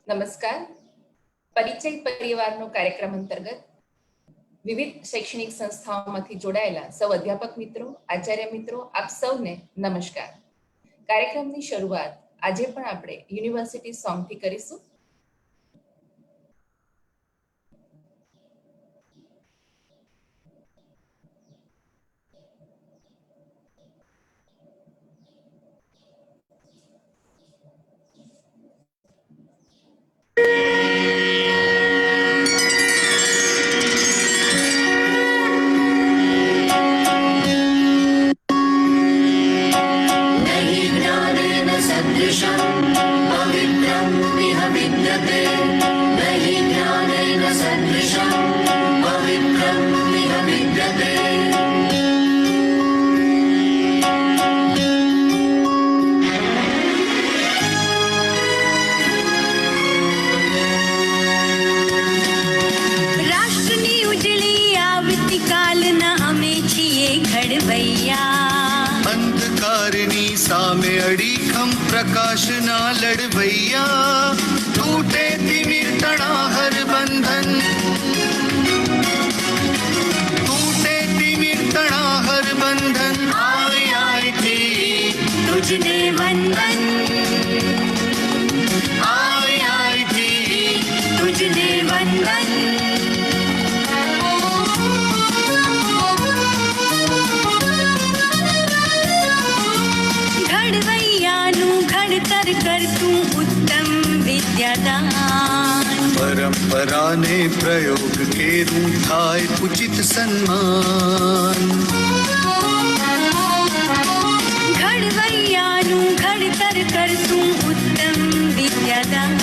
નમસ્કાર. પરિચય પરિવારનો કાર્યક્રમ અંતર્ગત વિવિધ શૈક્ષણિક સંસ્થાઓમાંથી જોડાયેલા સૌ અધ્યાપક મિત્રો, આચાર્ય મિત્રો, આપ સૌને નમસ્કાર. કાર્યક્રમની શરૂઆત આજે પણ આપણે યુનિવર્સિટી સોંગથી કરીશું. અંધકારની સામે અડીખમ પ્રકાશના લડવૈયા, તૂટે તિમિર તણાહર બંધન, તૂટે તિમિર તણાહર બંધન. આય આયથી તુજને વંદન, આય આયથી તુજને વંદન. કરતું ઉત્તમ વિદ્યાદાન, પરંપરાને પ્રયોગ કેરું થાય ઉચિત સન્માન. ઘડવૈયાનું ઘડતર કરતું ઉત્તમ વિદ્યાદાન,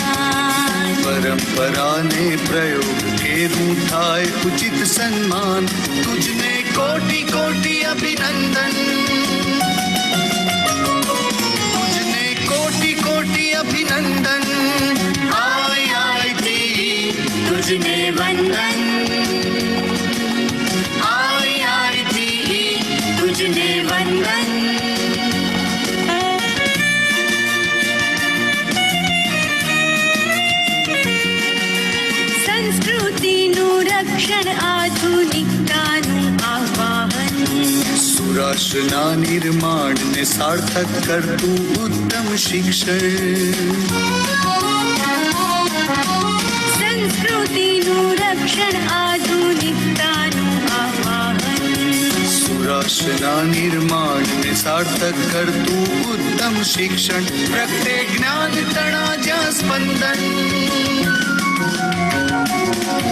પરંપરાને પ્રયોગ કેરું થાય ઉચિત સન્માન. તુજને કોટી કોટી અભિનંદન, कोटि कोटि अभिनंदन. आय आयती तुझने वंदन, आय आयती तुझने वंदन. સંસ્કૃતિનું રક્ષણ, આધુનિકતાનું આહ્વાન, સુરાશના નિર્માણને સાર્થક કરતું ઉત્તમ શિક્ષણ. સંસ્કૃતિનું રક્ષણ, આધુનિકતાનું આહ્વાન, સુરાશના નિર્માણને સાર્થક કરતું ઉત્તમ શિક્ષણ. પ્રગટે જ્ઞાન તણા જ્યાં સ્પંદન,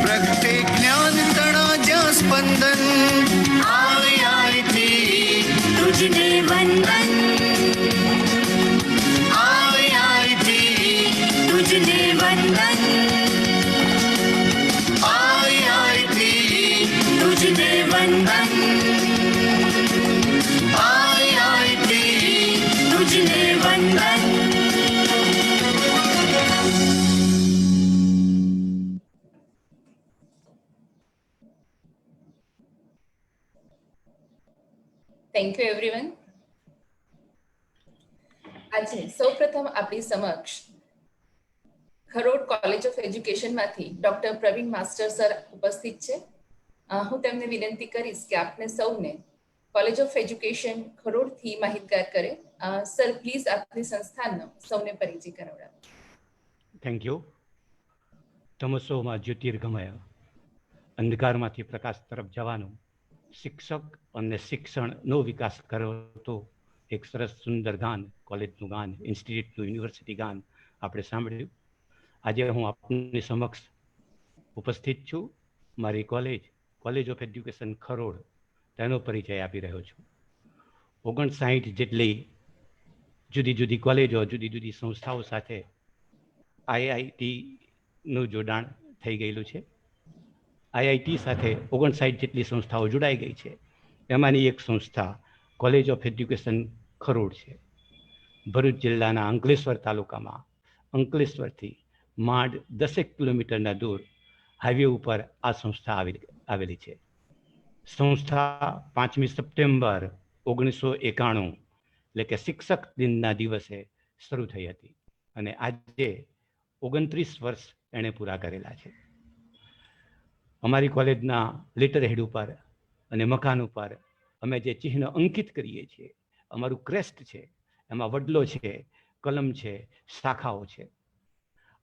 પ્રગટે જ્ઞાન તણા જ્યાં સ્પંદન. આય આયથી तुझने वंदन, आय आयती तुझने वंदन, आय आयती तुझने वंदन, आय आयती तुझने वंदन. Thank you everyone. આજે સૌપ્રથમ આપણી સમક્ષ ખરોડ કોલેજ ઓફ એજ્યુકેશનમાંથી ડોક્ટર પ્રવીણ માસ્ટર સર ઉપસ્થિત છે. હું તેમને વિનંતી કરીશ કે આપને સૌને કોલેજ ઓફ એજ્યુકેશન ખરોડથી માહિતગાર કરે. સર પ્લીઝ આપની સંસ્થાનો સૌને પરિચય કરાવડાવો. Thank you. તમસોમાં જ્યોતિર્ગમય, અંધકારમાંથી પ્રકાશ તરફ જવાનું શિક્ષક અને શિક્ષણનો વિકાસ કરતો એક સરસ સુંદર ગાન, કોલેજનું ગાન, ઇન્સ્ટિટ્યૂટનું, યુનિવર્સિટી ગાન આપણે સાંભળ્યું. આજે હું આપની સમક્ષ ઉપસ્થિત છું. મારી કોલેજ ઓફ એજ્યુકેશન ખરોડ, તેનો પરિચય આપી રહ્યો છું. 59 જેટલી જુદી જુદી કોલેજો, જુદી જુદી સંસ્થાઓ સાથે IITનું જોડાણ થઈ ગયેલું છે. IIT સાથે 59 જેટલી સંસ્થાઓ જોડાઈ ગઈ છે. એમાંની એક સંસ્થા કોલેજ ઓફ એજ્યુકેશન ખરોડ છે. ભરૂચ જિલ્લાના અંકલેશ્વર તાલુકામાં, અંકલેશ્વરથી માંડ 10 કિલોમીટરના દૂર હાઈવે ઉપર આ સંસ્થા આવેલી છે. સંસ્થા 5મી સપ્ટેમ્બર 1991 એટલે કે શિક્ષક દિનના દિવસે શરૂ થઈ હતી અને આજે 29 વર્ષ એણે પૂરા કરેલા છે. અમારી કોલેજના લેટર હેડ ઉપર અને મકાન ઉપર અમે જે ચિહ્ન અંકિત કરીએ છીએ, અમારું ક્રેસ્ટ છે, એમાં વડલો છે, કલમ છે, શાખાઓ છે.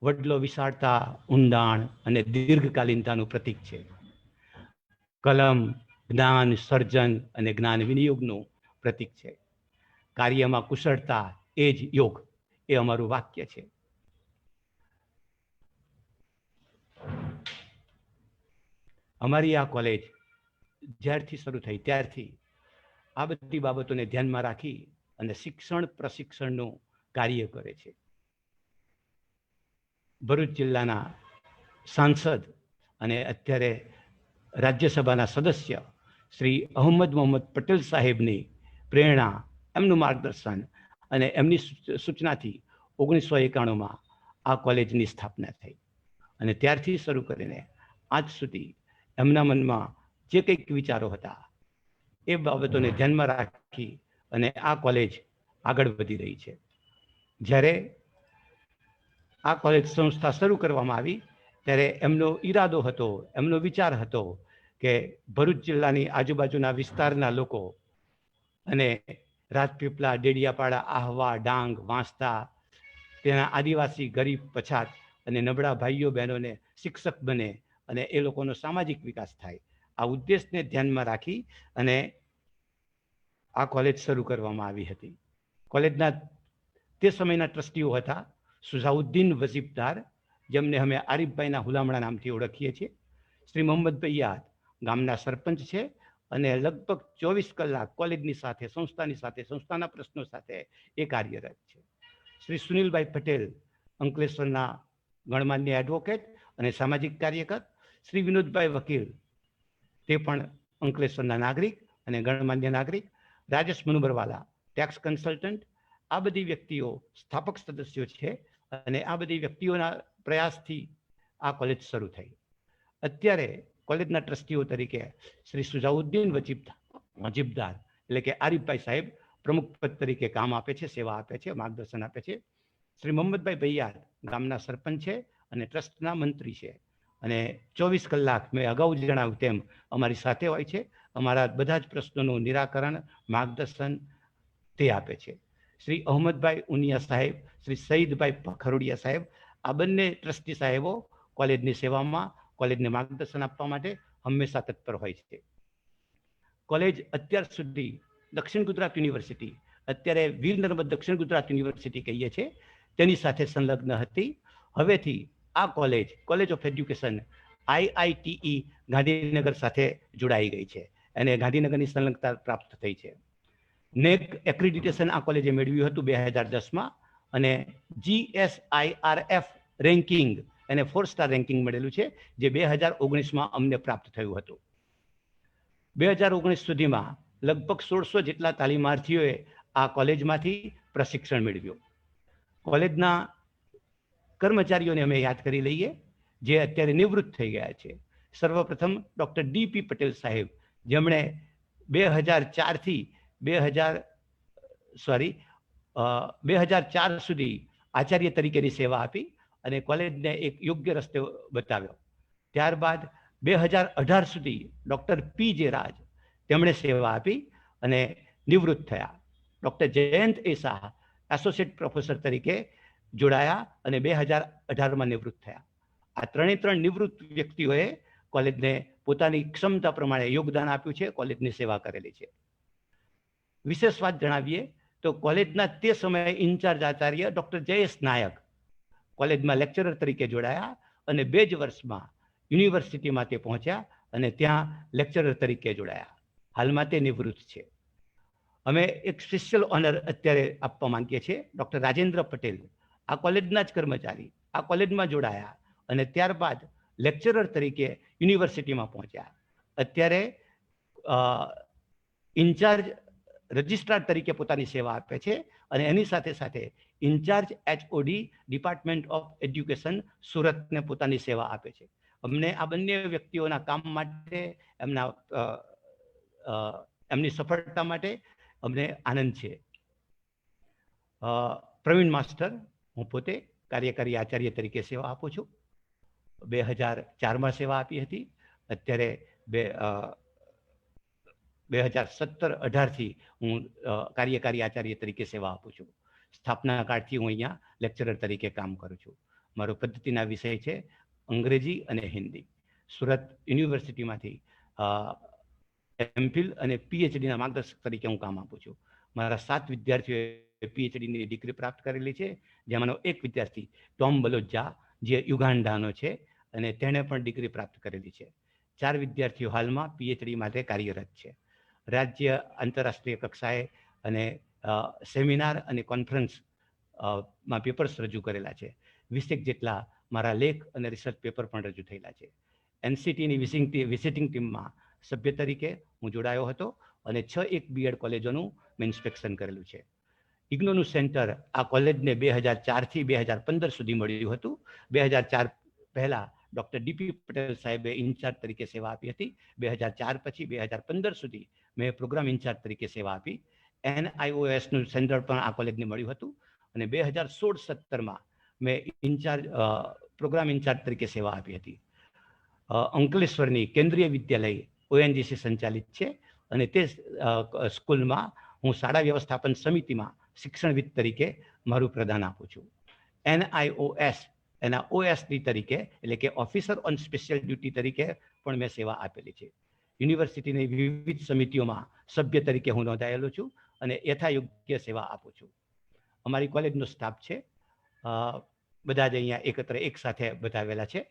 વડલો વિશાળતા, ઊંડાણ અને દીર્ઘકાલીનતાનું પ્રતીક છે. કલમ જ્ઞાન સર્જન અને જ્ઞાન વિનિયોગનું પ્રતીક છે. કાર્યમાં કુશળતા એ જ યોગ, એ અમારું વાક્ય છે. અમારી આ કોલેજ જ્યારથી શરૂ થઈ ત્યારથી આ બધી બાબતોને ધ્યાનમાં રાખી અને શિક્ષણ પ્રશિક્ષણનું કાર્ય કરે છે. ભરૂચ જિલ્લાના સાંસદ અને અત્યારે રાજ્યસભાના સદસ્ય શ્રી અહમદ મોહમ્મદ પટેલ સાહેબની પ્રેરણા, એમનું માર્ગદર્શન અને એમની સૂચનાથી 1991માં આ કોલેજની સ્થાપના થઈ અને ત્યારથી શરૂ કરીને આજ સુધી એમના મનમાં જે કંઈક વિચારો હતા એ બાબતોને ધ્યાનમાં રાખી અને આ કોલેજ આગળ વધી રહી છે. જ્યારે આ કોલેજ સંસ્થા શરૂ કરવામાં આવી ત્યારે એમનો ઈરાદો હતો, એમનો વિચાર હતો કે ભરૂચ જિલ્લાની આજુબાજુના વિસ્તારના લોકો અને રાજપીપળા, ડેડિયાપાડા, આહવા, ડાંગ, વાંસદા, તેના આદિવાસી, ગરીબ, પછાત અને નબળા ભાઈઓ બહેનોને શિક્ષક બને અને એ લોકોનો સામાજિક વિકાસ થાય. આ ઉદ્દેશને ધ્યાનમાં રાખી અને આ કોલેજ શરૂ કરવામાં આવી હતી. કોલેજના તે સમયના ટ્રસ્ટીઓ હતા સુઝાઉદ્દીન વઝીફદાર, જેમને અમે આરીફભાઈના હુલામણા નામથી ઓળખીએ છીએ. શ્રી મોહમ્મદભાઈ યાદ ગામના સરપંચ છે અને લગભગ 24 કલાક કોલેજની સાથે, સંસ્થાની સાથે, સંસ્થાના પ્રશ્નો સાથે એ કાર્યરત છે. શ્રી સુનિલભાઈ પટેલ અંકલેશ્વરના ગણમાન્ય એડવોકેટ અને સામાજિક કાર્યકર. શ્રી વિનોદભાઈ વકીલ, તે પણ અંકલેશ્વરના નાગરિક અને ગણમાન્ય નાગરિક. Rajesh Manubarwala, tax consultant. આ બધી વ્યક્તિઓ સ્થાપક સદસ્યો છે અને આ બધી વ્યક્તિઓના પ્રયાસથી આ કોલેજ શરૂ થઈ. અત્યારે કોલેજના ટ્રસ્ટીઓ તરીકે શ્રી સુઝાઉદ્દીન વજીબદાર એટલે કે આરીફભાઈ સાહેબ પ્રમુખ પદ તરીકે કામ આપે છે, સેવા આપે છે, માર્ગદર્શન આપે છે. શ્રી મોહમ્મદભાઈ ભૈયાર ગામના સરપંચ છે અને ટ્રસ્ટના મંત્રી છે અને 24 કલાક મેં અગાઉ જણાવ્યું તેમ અમારી સાથે હોય છે. અમારા બધા જ પ્રશ્નોનું નિરાકરણ, માર્ગદર્શન તે આપે છે. શ્રી અહમદભાઈ ઉનિયા સાહેબ, શ્રી સઈદભાઈ ખરોડિયા સાહેબ, આ બંને ટ્રસ્ટી સાહેબો કોલેજની સેવામાં, કોલેજને માર્ગદર્શન આપવા માટે હંમેશા તત્પર હોય છે. કોલેજ અત્યાર સુધી દક્ષિણ ગુજરાત યુનિવર્સિટી, અત્યારે વીર નર્મદ દક્ષિણ ગુજરાત યુનિવર્સિટી કહીએ છીએ, તેની સાથે સંલગ્ન હતી. હવેથી આ college of education IITE Gandhinagar સાથે જોડાઈ ગઈ છે અને ગાંધીનગરની સંલગ્નતા પ્રાપ્ત થઈ છે. નેક એક્રિડિટેશન આ કોલેજે મેળવ્યું હતું 2010માં અને GSIRF રેન્કિંગ અને 4 સ્ટાર રેન્કિંગ મળેલું છે, જે 2019માં અમને પ્રાપ્ત થયું હતું. 2019 સુધીમાં લગભગ 1600 જેટલા તાલીમાર્થીઓએ આ કોલેજમાંથી પ્રશિક્ષણ મેળવ્યું. કોલેજના કર્મચારીઓને અમે યાદ કરી લઈએ, જે અત્યારે નિવૃત્ત થઈ ગયા છે. સર્વપ્રથમ ડૉક્ટર DP પટેલ સાહેબ, જેમણે 2004થી 2004 સુધી આચાર્ય તરીકેની સેવા આપી અને કોલેજને એક યોગ્ય રસ્તે બતાવ્યો. ત્યારબાદ 2018 સુધી ડૉક્ટર PJ રાજ, તેમણે સેવા આપી અને નિવૃત્ત થયા. ડૉક્ટર જયંત એ શાહ એસોસિએટ પ્રોફેસર તરીકે જોડાયા અને 2018માં નિવૃત્ત થયા. આ ત્રણે નિવૃત્ત વ્યક્તિઓએ કોલેજને પોતાની ક્ષમતા પ્રમાણે યોગદાન આપ્યું છે, કોલેજની સેવા કરેલી છે. વિશેષ વાત જણાવીએ તો કોલેજના તે સમયે ઇન્ચાર્જ આચાર્ય ડૉક્ટર જયેશ નાયક કોલેજમાં લેક્ચરર તરીકે જોડાયા અને 2 જ વર્ષમાં યુનિવર્સિટીમાં તે પહોંચ્યા અને ત્યાં લેક્ચરર તરીકે જોડાયા. હાલમાં તે નિવૃત્ત છે. અમે એક સ્પેશિયલ ઓનર અત્યારે આપવા માંગીએ છીએ. ડૉક્ટર રાજેન્દ્ર પટેલ આ કોલેજના જ કર્મચારી આ કોલેજમાં જોડાયા અને ત્યારબાદ લેક્ચરર તરીકે યુનિવર્સિટીમાં પહોંચ્યા. અત્યારે ઇન્ચાર્જ રજિસ્ટ્રાર તરીકે પોતાની સેવા આપે છે અને એની સાથે સાથે incharge HOD department of education સુરતને પોતાની સેવા આપે છે. અમને આ બંને વ્યક્તિઓના કામ માટે, એમની સફળતા માટે અમને આનંદ છે. પ્રવીણ માસ્ટર, હું પોતે કાર્યકારી આચાર્ય તરીકે સેવા આપું છું. 2004માં સેવા આપી હતી. અત્યારે 2017-18થી હું કાર્યકારી આચાર્ય તરીકે સેવા આપું છું. સ્થાપના કાળથી હું અહીંયા લેક્ચરર તરીકે કામ કરું છું. મારો પદ્ધતિના વિષય છે અંગ્રેજી અને હિન્દી. સુરત યુનિવર્સિટીમાંથી એમફિલ અને પીએચડીના માર્ગદર્શક તરીકે હું કામ આપું છું. મારા 7 વિદ્યાર્થીઓએ પીએચડીની ડિગ્રી પ્રાપ્ત કરેલી છે, જેમાંનો એક વિદ્યાર્થી ટોમ બલોજા જે યુગાન્ડાનો છે અને તેણે પણ ડિગ્રી પ્રાપ્ત કરેલી છે. 4 વિદ્યાર્થીઓ હાલમાં પીએચડી માટે કાર્યરત છે. રાજ્ય આંતરરાષ્ટ્રીય કક્ષાએ અને સેમિનાર અને કોન્ફરન્સ માં પેપર્સ રજૂ કરેલા છે. 20 જેટલા મારા લેખ અને રિસર્ચ પેપર પણ રજૂ થયેલા છે. એનસીટીની વિઝિટિંગ ટીમમાં સભ્ય તરીકે હું જોડાયો હતો અને 6 બીએડ કોલેજોનું મેં ઇન્સ્પેક્શન કરેલું છે. ઇગ્નોનું સેન્ટર આ કોલેજને 2004થી 2015 સુધી મળ્યું હતું. 2004 પહેલા ડૉક્ટર ડીપી પટેલ સાહેબે ઇન્ચાર્જ તરીકે સેવા આપી હતી. 2004 પછી 2015 સુધી મેં પ્રોગ્રામ ઇન્ચાર્જ તરીકે સેવા આપી. NIOSનું સેન્ટર પણ આ કોલેજને મળ્યું હતું અને 2016-17માં મેં પ્રોગ્રામ ઇન્ચાર્જ તરીકે સેવા આપી હતી. અંકલેશ્વરની કેન્દ્રીય વિદ્યાલય ONGC સંચાલિત છે અને તે સ્કૂલમાં હું શાળા વ્યવસ્થાપન સમિતિમાં શિક્ષણવિદ તરીકે મારું પ્રદાન આપું છું. NIOS એના OSD તરીકે એટલે કે ઓફિસર ઓન સ્પેશિયલ ડ્યુટી તરીકે પણ મેં સેવા આપેલી છે. યુનિવર્સિટીની વિવિધ સમિતિઓમાં સભ્ય તરીકે હું નોંધાયેલો છું અને યથાયોગ્ય સેવા આપું છું. અમારી કોલેજનો સ્ટાફ છે, બધા જ અહીંયા એકત્ર એક સાથે બતાવેલા છે.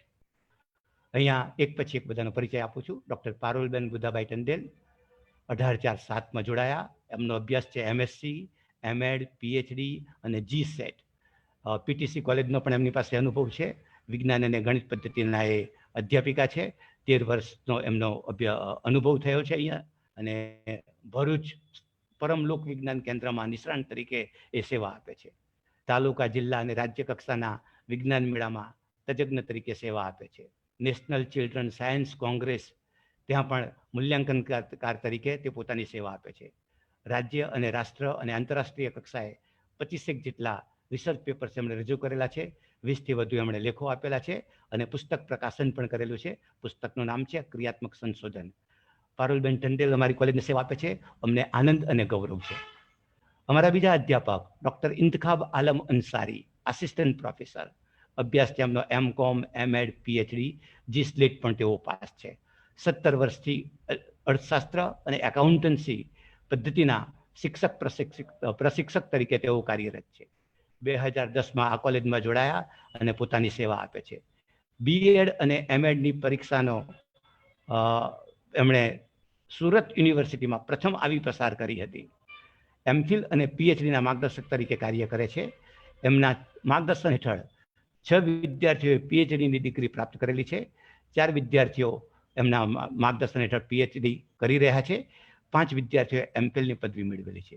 અહીંયા એક પછી એક બધાનો પરિચય આપું છું. ડૉક્ટર પારુલબેન બુધાભાઈ ટંડેલ 18-4-7માં જોડાયા. એમનો અભ્યાસ છે MSc, MEd, PhD અને GSET. PTC કોલેજનો પણ એમની પાસે અનુભવ છે. વિજ્ઞાન અને ગણિત પદ્ધતિના એ અધ્યાપિકા છે. 13 વર્ષનો એમનો અનુભવ થયો છે અહીંયા અને ભરૂચ પરમ લોક વિજ્ઞાન કેન્દ્રમાં નિષ્ણાંત તરીકે એ સેવા આપે છે. તાલુકા, જિલ્લા અને રાજ્ય કક્ષાના વિજ્ઞાન મેળામાં તજજ્ઞ તરીકે સેવા આપે છે. નેશનલ ચિલ્ડ્રન સાયન્સ કોંગ્રેસ ત્યાં પણ મૂલ્યાંકનકાર તરીકે તે પોતાની સેવા આપે છે. રાજ્ય અને રાષ્ટ્ર અને આંતરરાષ્ટ્રીય કક્ષાએ 25 જેટલા રિસર્ચ પેપર્સ એમણે રજૂ કરેલા છે. 20થી વધુ એમણે લેખો આપેલા છે અને પુસ્તક પ્રકાશન પણ કરેલું છે. પુસ્તકનું નામ છે ક્રિયાત્મક સંશોધન. પારુલબેન ટંડેલ અમારી કોલેજને સેવા આપે છે. અમને આનંદ અને ગૌરવ છે. અમારા બીજા અધ્યાપક ડૉક્ટર ઇન્તખાબ આલમ અંસારી, આસિસ્ટન્ટ પ્રોફેસર. અભ્યાસ છે એમનો MCom, MEd, PhD, GSLET પણ તેઓ પાસ છે. 17 વર્ષથી અર્થશાસ્ત્ર અને એકાઉન્ટન્સી પદ્ધતિના પ્રશિક્ષક તરીકે તેઓ કાર્યરત છે. 2010માં આ કોલેજમાં જોડાયા અને પોતાની સેવા આપે છે. BEd અને MEdની પરીક્ષાનો એમણે સુરત યુનિવર્સિટીમાં પ્રથમ આવી પસાર કરી હતી. MPhil અને PhDના માર્ગદર્શક તરીકે કાર્ય કરે છે. એમના માર્ગદર્શન હેઠળ 6 વિદ્યાર્થીઓએ PhDની ડિગ્રી પ્રાપ્ત કરેલી છે. 4 વિદ્યાર્થીઓ એમના માર્ગદર્શન હેઠળ PhD કરી રહ્યા છે. 5 વિદ્યાર્થીઓએ MPhilની પદવી મેળવેલી છે.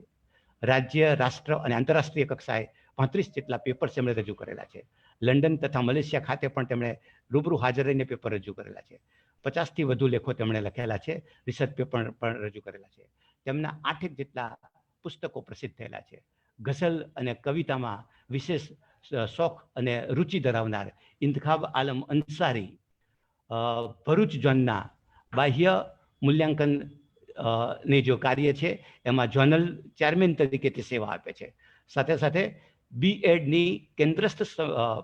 રાજ્ય, રાષ્ટ્ર અને આંતરરાષ્ટ્રીય કક્ષાએ 35 જેટલા પેપર્સ એમણે રજૂ કરેલા છે. લંડન તથા મલેશિયા ખાતે પણ તેમણે રૂબરૂ હાજર રહીને પેપર રજૂ કરેલા છે. 50થી વધુ લેખો તેમણે લખેલા છે. રિસર્ચ પેપર પણ રજૂ કરેલા છે. તેમના 8 જેટલા પુસ્તકો પ્રસિદ્ધ થયેલા છે. ગઝલ અને કવિતામાં વિશેષ શોખ અને રુચિ ધરાવનાર ઇન્તખાબ આલમ અંસારી ભરૂચ ઝોનના બાહ્ય મૂલ્યાંકન ની જો કાર્ય છે એમાં ઝોનલ ચેરમેન તરીકે તે સેવા આપે છે. સાથે સાથે BEdની કેન્દ્રસ્થ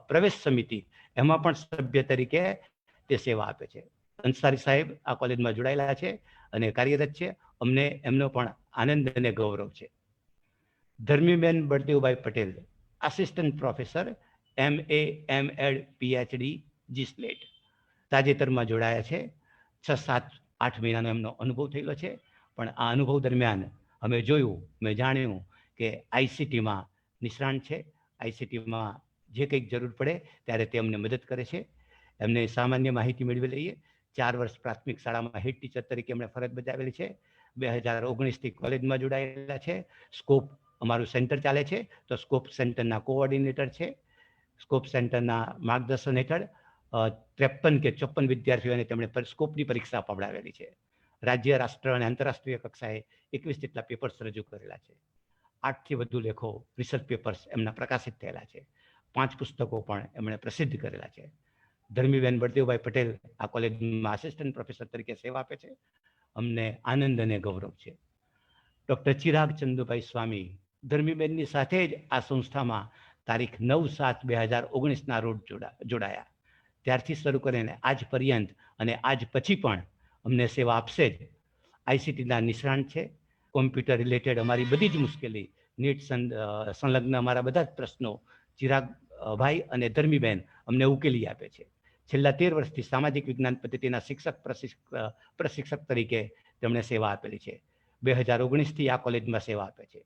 પ્રવેશ સમિતિ એમાં પણ સભ્ય તરીકે તે સેવા આપે છે. અંસારી સાહેબ આ કોલેજમાં જોડાયેલા છે અને કાર્યરત છે. અમને એમનો પણ આનંદ અને ગૌરવ છે. Dharmiben Baldevbhai Patel, assistant professor, MA, MEd, PhD, GSLET. તાજેતરમાં જોડાયા છે. 6-7-8 મહિનાનો એમનો અનુભવ થયેલો છે. પણ આ અનુભવ દરમિયાન અમે જોયું, મેં જાણ્યું કે ICTમાં નિષ્ણાંત છે. ICTમાં જે કંઈક જરૂર પડે ત્યારે તે અમને મદદ કરે છે. એમને સામાન્ય માહિતી મેળવી લઈએ. 4 વર્ષ પ્રાથમિક શાળામાં હેડ ટીચર તરીકે એમણે ફરજ બજાવેલી છે. 2019થી કોલેજમાં જોડાયેલા છે. સ્કોપ અમારું સેન્ટર ચાલે છે તો સ્કોપ સેન્ટરના કોઓર્ડિનેટર છે. સ્કોપ સેન્ટરના માર્ગદર્શન હેઠળ 53 કે 54 વિદ્યાર્થીઓને તેમણે સ્કોપની પરીક્ષા પવડાવેલી છે. રાજ્ય, રાષ્ટ્ર અને આંતરરાષ્ટ્રીય કક્ષાએ 21 જેટલા પેપર્સ રજૂ કરેલા છે. 8થી વધુ લેખો રિસર્ચ પેપર્સ એમના પ્રકાશિત થયેલા છે. 5 પુસ્તકો પણ એમણે પ્રસિદ્ધ કરેલા છે. ધર્મીબેન બળદેવભાઈ પટેલ આ કોલેજમાં આસિસ્ટન્ટ પ્રોફેસર તરીકે સેવા આપે છે. અમને આનંદ અને ગૌરવ છે. ડૉક્ટર ચિરાગ ચંદુભાઈ સ્વામી ધર્મીબેનની સાથે જ આ સંસ્થામાં તારીખ 9/7/2019 રોજ જોડાયા. ત્યારથી શરૂ કરીને આજ પર્યંત અને આજ પછી પણ અમને સેવા આપશે જ. આઈસીટીના નિષ્ણાંત છે. કોમ્પ્યુટર રિલેટેડ અમારી બધી જ મુશ્કેલી, નીટ સંલગ્ન અમારા બધા જ પ્રશ્નો ચિરાગભાઈ અને ધર્મીબેન અમને ઉકેલી આપે છે. છેલ્લા 13 વર્ષથી સામાજિક વિજ્ઞાન પદ્ધતિના પ્રશિક્ષક તરીકે તેમણે સેવા આપેલી છે. 2019થી આ કોલેજમાં સેવા આપે છે.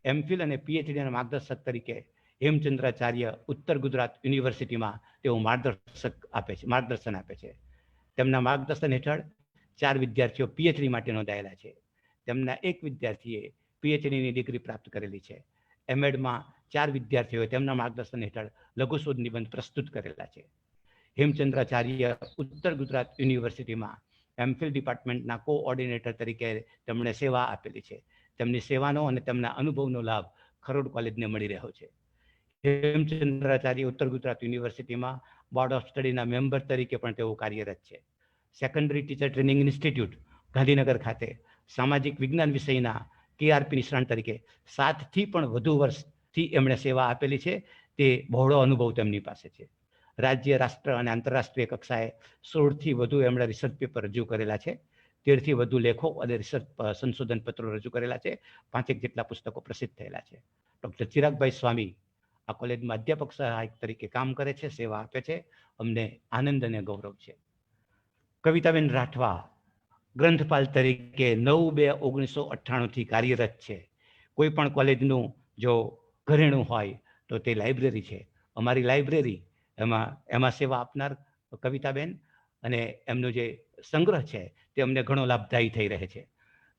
એમફિલ અને પીએચડીના માર્ગદર્શક તરીકે હેમચંદ્રાચાર્ય ઉત્તર ગુજરાત યુનિવર્સિટીમાં તેઓ માર્ગદર્શન આપે છે. તેમના માર્ગદર્શન હેઠળ 4 વિદ્યાર્થીઓ પીએચડી માટે નોંધાયેલા છે. તેમના 1 વિદ્યાર્થીએ પીએચડીની ડિગ્રી પ્રાપ્ત કરેલી છે. એમએડમાં 4 વિદ્યાર્થીઓએ તેમના માર્ગદર્શન હેઠળ લઘુશોધ નિબંધ પ્રસ્તુત કરેલા છે. હેમચંદ્રાચાર્ય ઉત્તર ગુજરાત યુનિવર્સિટીમાં એમફિલ ડિપાર્ટમેન્ટના કોઓર્ડિનેટર તરીકે તેમણે સેવા આપેલી છે. તેમની સેવાનો અને તેમના અનુભવનો લાભ ખરોડ કોલેજને મળી રહ્યો છે. હેમચંદ્રાચાર્ય ઉત્તર ગુજરાત યુનિવર્સિટીમાં બોર્ડ ઓફ સ્ટડીના મેમ્બર તરીકે પણ તેઓ કાર્યરત છે. Secondary teacher training institute Gandhinagar ખાતે સામાજિક વિજ્ઞાન વિષયના કેઆરપી નિષ્ણાંત તરીકે 7થી પણ વધુ વર્ષથી એમણે સેવા આપેલી છે. તે બહોળો અનુભવ તેમની પાસે છે. રાજ્ય, રાષ્ટ્ર અને આંતરરાષ્ટ્રીય કક્ષાએ 16થી વધુ એમણે રિસર્ચ પેપર રજૂ કરેલા છે. 13થી વધુ લેખો અને રિસર્ચ સંશોધન પત્રો રજૂ કરેલા છે. 5 જેટલા પુસ્તકો પ્રસિદ્ધ થયેલા છે. ડૉક્ટર ચિરાગભાઈ સ્વામી આ કોલેજમાં અધ્યાપક સહાયક તરીકે કામ કરે છે, સેવા આપે છે. અમને આનંદ અને ગૌરવ છે. કવિતાબેન રાઠવા ગ્રંથપાલ તરીકે 9/2/1998થી કાર્યરત છે. કોઈ પણ કોલેજનું જો ઘરેણું હોય તો તે લાઇબ્રેરી છે. અમારી લાઇબ્રેરી એમાં સેવા આપનાર કવિતાબેન અને એમનો જે સંગ્રહ છે તે અમને ઘણો લાભદાયી થઈ રહે છે.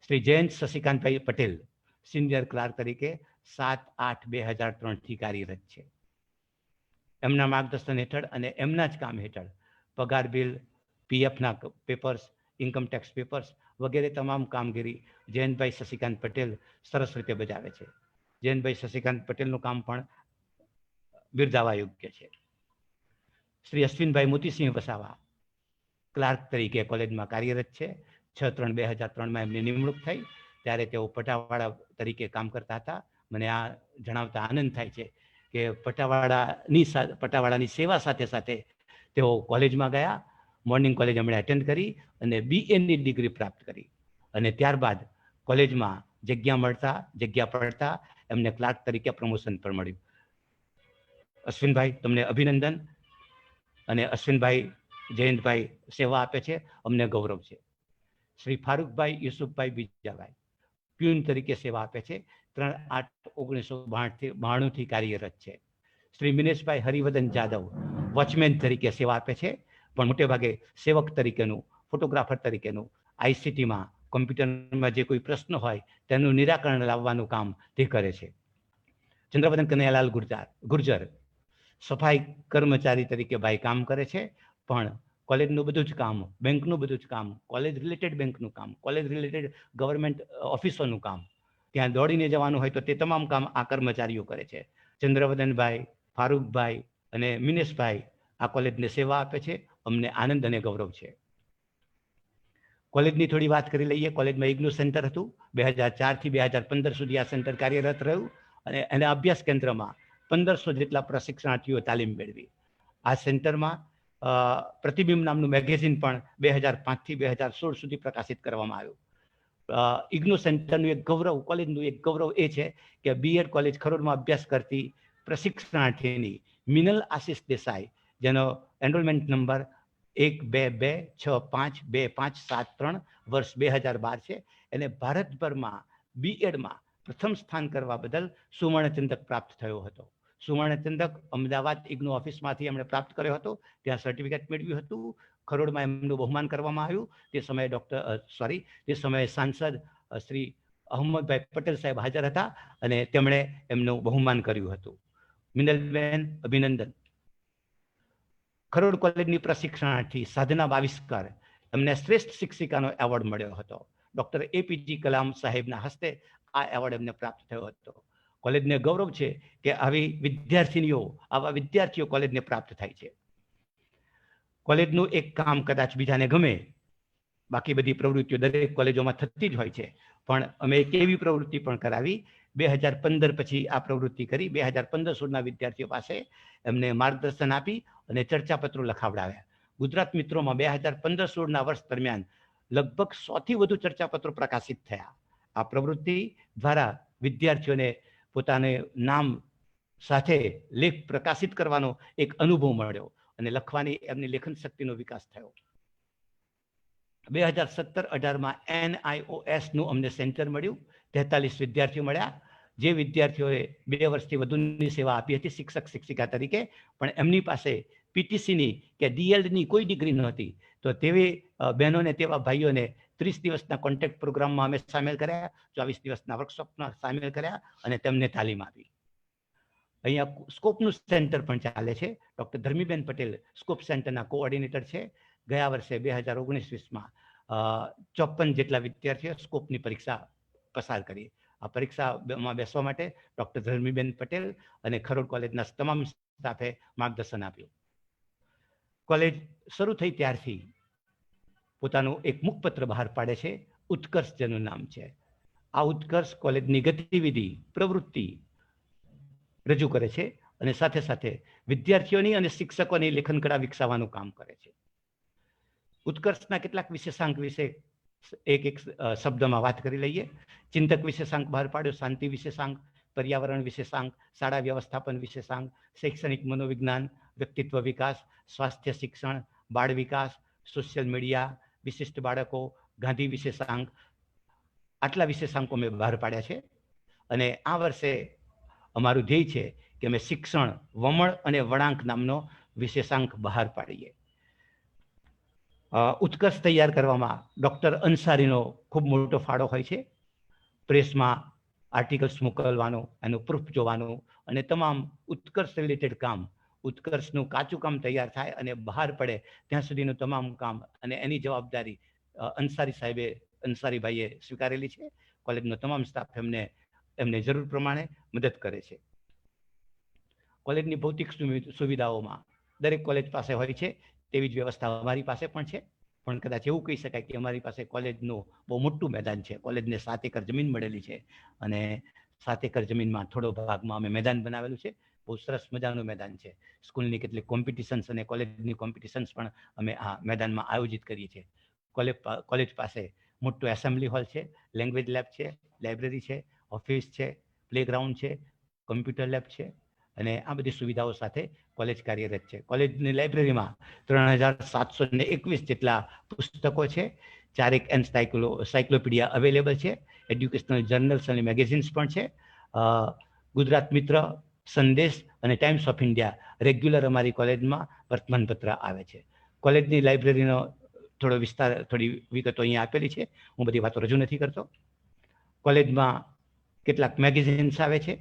શ્રી જયંત શશિકાંતભાઈ પટેલ સિનિયર ક્લાર્ક તરીકે 7/8/2003થી કાર્યરત છે. એમના માર્ગદર્શન હેઠળ અને એમના જ કામ હેઠળ પગાર બિલ, પીએફના પેપર્સ, ઇન્કમ ટેક્સ પેપર્સ વગેરે તમામ કામગીરી જયંતભાઈ શશિકાંત પટેલ સરસ રીતે બજાવે છે. જયંતભાઈ શશિકાંત પટેલનું કામ પણ બિરદાવવા યોગ્ય છે. શ્રી અશ્વિનભાઈ મોતીસિંહ વસાવા ક્લાર્ક તરીકે કોલેજમાં કાર્યરત છે. 6/3/2003માં એમની નિમણૂક થઈ ત્યારે તેઓ પટાવાળા તરીકે કામ કરતા હતા. મને આ જણાવતા આનંદ થાય છે કે પટાવાળાની સેવા સાથે સાથે તેઓ કોલેજમાં ગયા. મોર્નિંગ કોલેજ એમણે એટેન્ડ કરી અને બીએની ડિગ્રી પ્રાપ્ત કરી અને ત્યારબાદ કોલેજમાં જગ્યા પડતા એમને ક્લાર્ક તરીકે પ્રમોશન પણ મળ્યું. અશ્વિનભાઈ, તમને અભિનંદન. અને અશ્વિનભાઈ, જયંતભાઈ સેવા આપે છે, અમને ગૌરવ છે. શ્રી ફારૂકભાઈ યુસુફભાઈ બીજાભાઈ પ્યુન તરીકે સેવા આપે છે. 3/8/1992થી કાર્યરત છે. શ્રી મિનેશભાઈ હરિવર્ધન જાદવ વોચમેન તરીકે સેવા આપે છે, પણ મોટે ભાગે સેવક તરીકેનું, ફોટોગ્રાફર તરીકેનું આઈસીટીમાં કોમ્પ્યુટરમાં જે કોઈ પ્રશ્ન હોય તેનું નિરાકરણ લાવવાનું કામ તે કરે છે. ચંદ્રવદન કનૈયાલાલ ગુર્જર સફાઈ કર્મચારી તરીકે ભાઈ કામ કરે છે, પણ કોલેજનું બધું જ કામ, બેંકનું બધું જ કામ, કોલેજ રિલેટેડ બેંકનું કામ, કોલેજ રિલેટેડ ગવર્મેન્ટ ઓફિસોનું કામ, ત્યાં દોડીને જવાનું હોય તો તે તમામ કામ આ કર્મચારીઓ કરે છે. ચંદ્રવદનભાઈ, ફારૂકભાઈ અને મિનેશભાઈ આ કોલેજને સેવા આપે છે. અમને આનંદ અને ગૌરવ છે. કોલેજની થોડી વાત કરી લઈએ. કોલેજમાં ઇગ્નુ સેન્ટર હતું. 2004થી 2015 સુધી આ સેન્ટર કાર્યરત રહ્યું અને એના અભ્યાસ કેન્દ્રમાં 1500 જેટલા પ્રશિક્ષણાર્થીઓ તાલીમ મેળવી. આ સેન્ટરમાં પ્રતિબિંબ નામનું મેગેઝિન પણ 2005થી 2016 સુધી પ્રકાશિત કરવામાં આવ્યું. ઇગ્નુ સેન્ટરનું એક ગૌરવ, કોલેજનું એક ગૌરવ એ છે કે બીએડ કોલેજ ખરોડમાં અભ્યાસ કરતી પ્રશિક્ષણાર્થીની મિનલ આશિષ દેસાઈ, જેનો એનરોલમેન્ટ નંબર 122652573 વર્ષ 2012 છે, એને ભારતભરમાં બીએડમાં પ્રથમ સ્થાન કરવા બદલ સુવર્ણચંદ્રક પ્રાપ્ત થયો હતો. સુવર્ણચંદ્રક અમદાવાદ ઇગ્નુ ઓફિસમાંથી એમણે પ્રાપ્ત કર્યો હતો. ત્યાં સર્ટિફિકેટ મેળવ્યું હતું. ખરોડમાં એમનું બહુમાન કરવામાં આવ્યું. તે સમયે સાંસદ શ્રી અહમદભાઈ પટેલ સાહેબ હાજર હતા અને તેમણે એમનું બહુમાન કર્યું હતું. મિનલબેન, અભિનંદન. ખરોડ કોલેજની પ્રશિક્ષણાર્થી સાધના બાવિસ્કર, એમને શ્રેષ્ઠ શિક્ષિકાનો એવોર્ડ મળ્યો હતો. ડૉક્ટર એપીજી કલામ સાહેબના હસ્તે આ એવોર્ડ એમને પ્રાપ્ત થયો હતો. કોલેજને ગૌરવ છે કે આવી વિદ્યાર્થીનીઓ, આવા વિદ્યાર્થીઓ કોલેજને પ્રાપ્ત થાય છે. કોલેજનું એક કામ કદાચ બીજાને ગમે, બાકી બધી પ્રવૃત્તિઓ દરેક કોલેજોમાં થતી જ હોય છે, પણ અમે એક એવી પ્રવૃત્તિ પણ કરાવી 2015 પછી આ પ્રવૃત્તિ કરી. 2015-16ના વિદ્યાર્થીઓ પાસે એમને માર્ગદર્શન આપી અને ચર્ચાપત્રો લખાવડાવ્યા. ગુજરાત મિત્રોમાં 2015-16ના વર્ષ દરમિયાન લગભગ 100થી વધુ ચર્ચાપત્રો પ્રકાશિત થયા. આ પ્રવૃત્તિ દ્વારા વિદ્યાર્થીઓને પોતાને નામ સાથે લેખ પ્રકાશિત કરવાનો એક અનુભવ મળ્યો અને લખવાની એમની લેખન શક્તિનો વિકાસ થયો. 2017-18માં NIOS નું અમને સેન્ટર મળ્યું. 43 વિદ્યાર્થીઓ મળ્યા. જે વિદ્યાર્થીઓએ 2 વર્ષથી વધુની સેવા આપી હતી શિક્ષક શિક્ષિકા તરીકે, પણ એમની પાસે PTCની કે DLની કોઈ ડિગ્રી નહોતી, તો તેવી બહેનોને, તેવા ભાઈઓને 30 દિવસના કોન્ટેક્ટ પ્રોગ્રામમાં અમે સામેલ કર્યા, 24 દિવસના વર્કશોપમાં સામેલ કર્યા અને તેમને તાલીમ આપી. અહીંયા સ્કોપનું સેન્ટર પણ ચાલે છે. ડૉક્ટર ધર્મીબેન પટેલ સ્કોપ સેન્ટરના કોઓર્ડિનેટર છે. ગયા વર્ષે 2019-20માં 54 જેટલા વિદ્યાર્થીઓ સ્કોપની પરીક્ષા પસાર કરી. આ પરીક્ષામાં બેસવા માટે ડૉક્ટર ધર્મીબેન પટેલ અને ખરોડ કોલેજના તમામ સ્ટાફે માર્ગદર્શન આપ્યું. કોલેજ શરૂ થઈ ત્યારથી પોતાનું એક મુખપત્ર બહાર પાડે છે, ઉત્કર્ષ જેનું નામ છે. આ ઉત્કર્ષ કોલેજની ગતિવિધિ, પ્રવૃત્તિ રજૂ કરે છે અને સાથે સાથે વિદ્યાર્થીઓની અને શિક્ષકોની લેખન કળા વિકસાવવાનું કામ કરે છે. ઉત્કર્ષના કેટલાક વિશેષાંક વિશે એક શબ્દમાં વાત કરી લઈએ. ચિંતક વિશેષાંક બહાર પાડ્યો, શાંતિ વિશેષાંક, પર્યાવરણ વિશેષાંક, શાળા વ્યવસ્થાપન વિશેષાંક, શૈક્ષણિક મનોવિજ્ઞાન, વ્યક્તિત્વ વિકાસ, સ્વાસ્થ્ય શિક્ષણ, બાળ વિકાસ, સોશિયલ મીડિયા, વિશિષ્ટ બાળકો, ગાંધી વિશેષાંક. આટલા વિશેષાંકો મેં બહાર પાડ્યા છે અને આ વર્ષે અમારું ધ્યેય છે કે અમે શિક્ષણ વમળ અને વળાંક નામનો વિશેષાંક બહાર પાડીએ. ઉત્કર્ષ તૈયાર કરવામાં ડૉક્ટર અંસારીનો ખૂબ મોટો ફાળો હોય છે. પ્રેસમાં આર્ટિકલ્સ મોકલવાનો, એનું પ્રૂફ જોવાનું અને તમામ ઉત્કર્ષ રિલેટેડ કામ, ઉત્કર્ષનું કાચું કામ તૈયાર થાય અને બહાર પડે ત્યાં સુધીનું તમામ કામ અને એની જવાબદારી અંસારીભાઈએ સ્વીકારેલી છે. કોલેજનો તમામ સ્ટાફ એમને જરૂર પ્રમાણે મદદ કરે છે. કોલેજની ભૌતિક સુવિધાઓમાં દરેક કોલેજ પાસે હોય છે તેવી જ વ્યવસ્થા અમારી પાસે પણ છે, પણ કદાચ એવું કહી શકાય કે અમારી પાસે કોલેજનું બહુ મોટું મેદાન છે. કોલેજને 7 એકર જમીન મળેલી છે અને 7 એકર જમીનમાં થોડો ભાગમાં અમે મેદાન બનાવેલું છે. બહુ સરસ મજાનું મેદાન છે. સ્કૂલની કેટલીક કોમ્પિટિશન્સ અને કોલેજની કોમ્પિટિશન્સ પણ અમે આ મેદાનમાં આયોજિત કરીએ છીએ. કોલેજ પાસે મોટું એસેમ્બલી હોલ છે, લેંગ્વેજ લેબ છે, લાઇબ્રેરી છે, ઓફિસ છે, પ્લેગ્રાઉન્ડ છે, કમ્પ્યુટર લેબ છે અને આ બધી સુવિધાઓ સાથે કોલેજ કાર્યરત છે. કોલેજની લાઇબ્રેરીમાં 3721 જેટલા પુસ્તકો છે, 4 એન્સાઇક્લોપીડિયા અવેલેબલ છે, એડ્યુકેશનલ જર્નલ્સ અને મેગેઝિન્સ પણ છે. ગુજરાત મિત્ર, સંદેશ અને ટાઈમ્સ ઓફ ઇન્ડિયા રેગ્યુલર અમારી કોલેજમાં વર્તમાનપત્ર આવે છે. કોલેજની લાઇબ્રેરીનો થોડી વિગતો અહીંયા આપેલી છે, હું બધી વાતો રજૂ નથી કરતો. કોલેજમાં કેટલાક મેગેઝિન્સ આવે છે.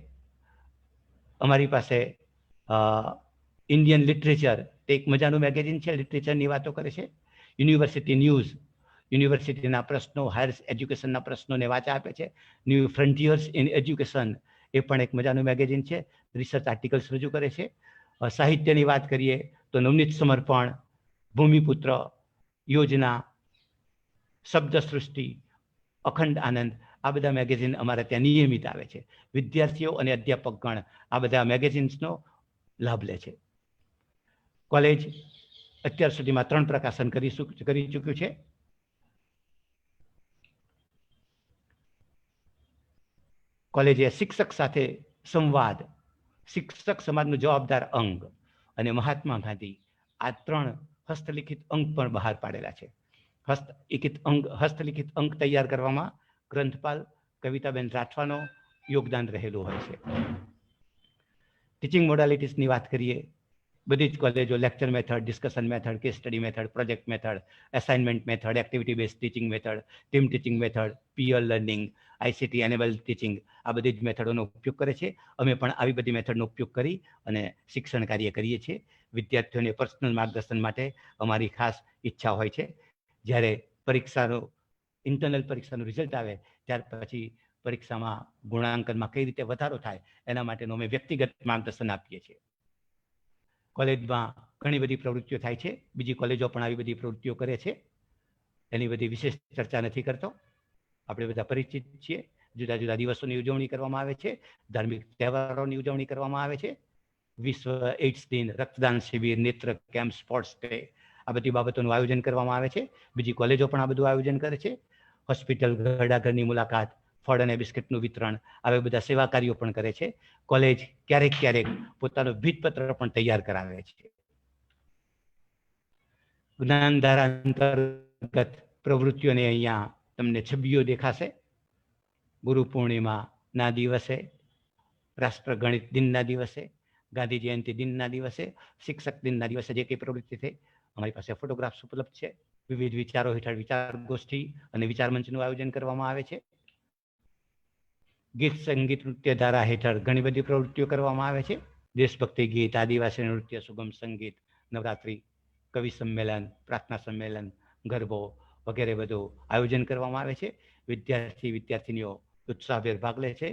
અમારી પાસે ઇન્ડિયન લિટરેચર તે એક મજાનું મેગેઝિન છે, લિટરેચરની વાતો કરે છે. યુનિવર્સિટી ન્યૂઝ, યુનિવર્સિટીના પ્રશ્નો, હાયર એજ્યુકેશનના પ્રશ્નોને વાચા આપે છે. ન્યૂ ફ્રન્ટિયર્સ ઇન એજ્યુકેશન એ પણ એક મજાનું મેગેઝિન છે, રિસર્ચ આર્ટિકલ્સ રજૂ કરે છે. સાહિત્યની વાત કરીએ તો નવનીત સમર્પણ, ભૂમિપુત્ર, યોજના, શબ્દ સૃષ્ટિ, અખંડ આનંદ, આ બધા મેગેઝિન અમારા ત્યાં નિયમિત આવે છે. વિદ્યાર્થીઓ અને અધ્યાપકગણ આ બધા મેગેઝિન્સનો લાભ લે છે. કોલેજ અત્યાર સુધીમાં 3 પ્રકાશન કરી ચૂક્યું છે. કોલેજે શિક્ષક સાથે સંવાદ, શિક્ષક સમાજનું જવાબદાર અંગ અને મહાત્મા ગાંધી આ 3 હસ્તલિખિત અંક પણ બહાર પાડેલા છે. હસ્તલિખિત અંક તૈયાર કરવામાં ગ્રંથપાલ કવિતાબેન રાઠવાનો યોગદાન રહેલું હોય છે. ટીચિંગ મોડાલિટીસની વાત કરીએ, બધી જ કોલેજો lecture method, discussion method, case study method, project method, assignment method, activity base teaching method, team teaching method, peer learning, ICT enable teaching, આ બધી જ મેથડોનો ઉપયોગ કરે છે. અમે પણ આવી બધી મેથડનો ઉપયોગ કરી અને શિક્ષણ કાર્ય કરીએ છીએ. વિદ્યાર્થીઓને પર્સનલ માર્ગદર્શન માટે અમારી ખાસ ઈચ્છા હોય છે. જ્યારે ઇન્ટરનલ પરીક્ષાનું રિઝલ્ટ આવે ત્યાર પછી પરીક્ષામાં ગુણાંકનમાં કઈ રીતે વધારો થાય એના માટેનું અમે વ્યક્તિગત માર્ગદર્શન આપીએ છીએ. કોલેજમાં ઘણી બધી પ્રવૃત્તિઓ થાય છે, બીજી કોલેજો પણ આવી બધી પ્રવૃત્તિઓ કરે છે. એની બધી વિશેષ ચર્ચા નથી કરતો. આપણે બધા પરિચિત છીએ. જુદા જુદા દિવસોની ઉજવણી કરવામાં આવે છે, ધાર્મિક તહેવારોની ઉજવણી કરવામાં આવે છે, વિશ્વ એઇડ્સ દિન, રક્તદાન શિબિર, નેત્ર કેમ્પ, સ્પોર્ટ્સ ડે, આ બધી બાબતોનું આયોજન કરવામાં આવે છે. બીજી કોલેજો પણ આ બધું આયોજન કરે છે. હોસ્પિટલ, ઘરડાઘરની મુલાકાત, ફળ અને બિસ્કિટનું વિતરણ, આવા બધા સેવા કાર્યો પણ કરે છે. કોલેજ ક્યારેક ક્યારેક પોતાનો ભીતપત્ર પણ તૈયાર કરાવે છે. જ્ઞાનધારા અંતર્ગત પ્રવૃત્તિઓને અહીંયા તમને છબીઓ દેખાશે. ગુરુ પૂર્ણિમાના દિવસે, રાષ્ટ્ર ગણિત દિનના દિવસે, ગાંધી જયંતિ દિનના દિવસે, શિક્ષક દિનના દિવસે જે કંઈ પ્રવૃત્તિ થઈ, અમારી પાસે ફોટોગ્રાફ્સ ઉપલબ્ધ છે. વિવિધ વિચારો હેઠળ વિચાર ગોષ્ઠી અને વિચાર મંચનું આયોજન કરવામાં આવે છે. ગીત, સંગીત, નૃત્ય ધારા હેઠળ ઘણી બધી પ્રવૃત્તિઓ કરવામાં આવે છે. દેશભક્તિ ગીત, આદિવાસી નૃત્ય, સુગમ સંગીત, નવરાત્રિ, કવિ સંમેલન, પ્રાર્થના સંમેલન, ગરબો વગેરે બધું આયોજન કરવામાં આવે છે. વિદ્યાર્થીનીઓ ઉત્સાહભેર ભાગ લે છે.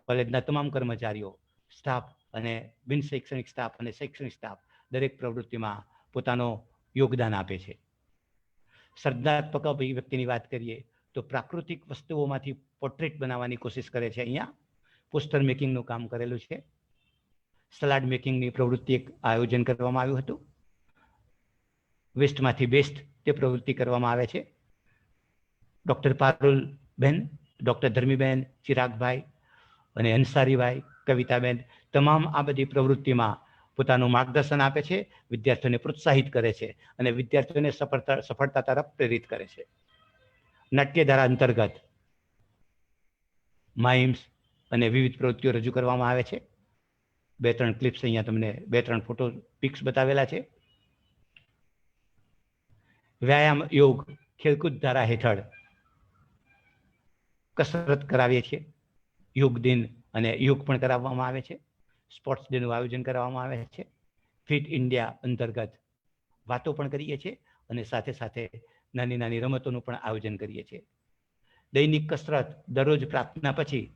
કોલેજના તમામ કર્મચારીઓ, સ્ટાફ અને બિન શૈક્ષણિક સ્ટાફ અને શૈક્ષણિક સ્ટાફ દરેક પ્રવૃત્તિમાં પોતાનો યોગદાન આપે છે. સર્જનાત્મક અભિવ્યક્તિની વાત કરીએ તો પ્રાકૃતિક વસ્તુઓમાંથી પોર્ટ્રેટ બનાવવાની કોશિશ કરે છે. અહીંયા પોસ્ટર મેકિંગનું કામ કરેલું છે. સલાડ મેકિંગની પ્રવૃત્તિ એક આયોજન કરવામાં આવ્યું હતું. વેસ્ટમાંથી બેસ્ટ તે પ્રવૃત્તિ કરવામાં આવે છે. ડૉક્ટર પારુલબેન, ડૉક્ટર ધર્મીબેન, ચિરાગભાઈ અને અંસારીભાઈ, કવિતાબેન તમામ આ બધી પ્રવૃત્તિમાં પોતાનું માર્ગદર્શન આપે છે, વિદ્યાર્થીઓને પ્રોત્સાહિત કરે છે અને વિદ્યાર્થીઓને સફળતા તરફ પ્રેરિત કરે છે. નાટ્યધારા અંતર્ગત માઇમ્સ અને વિવિધ પ્રવૃત્તિઓ રજૂ કરવામાં આવે છે. 2-3 ક્લિપ્સ અહીંયા તમને 2-3 ફોટો પિક્સ બતાવેલા છે. વ્યાયામ, યોગ, ખેલકૂદ ધારા હેઠળ કસરત કરાવીએ છીએ. યોગ દિન અને યોગ પણ કરાવવામાં આવે છે. સ્પોર્ટ્સ ડેનું આયોજન કરવામાં આવે છે. ફિટ ઇન્ડિયા અંતર્ગત વાતો પણ કરીએ છીએ અને સાથે સાથે નાની નાની રમતોનું પણ આયોજન કરીએ છીએ. દૈનિક કસરત દરરોજ પ્રાર્થના પછી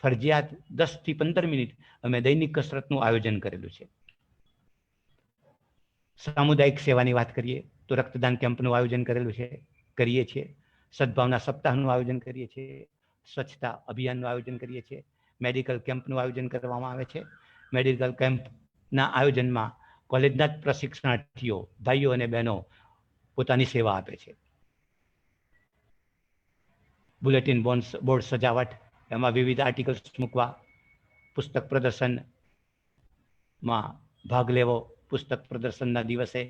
ફરજિયાત 10 થી 15 મિનિટ અમે દૈનિક કસરતનું આયોજન કરેલું છે. સામુદાયિક સેવાની વાત કરીએ તો રક્તદાન કેમ્પનું આયોજન કરેલું છે, કરીએ છીએ. સદભાવના સપ્તાહનું આયોજન કરીએ છીએ. સ્વચ્છતા અભિયાનનું આયોજન કરીએ છીએ. મેડિકલ કેમ્પનું આયોજન કરવામાં આવે છે. મેડિકલ કેમ્પના આયોજનમાં કોલેજના જ પ્રશિક્ષણાર્થીઓ, ભાઈઓ અને બહેનો પોતાની સેવા આપે છે. બુલેટિન બોર્ડ સજાવટ, એમાં વિવિધ આર્ટિકલ્સ મૂકવા, પુસ્તક પ્રદર્શનમાં ભાગ લેવો, પુસ્તક પ્રદર્શનના દિવસે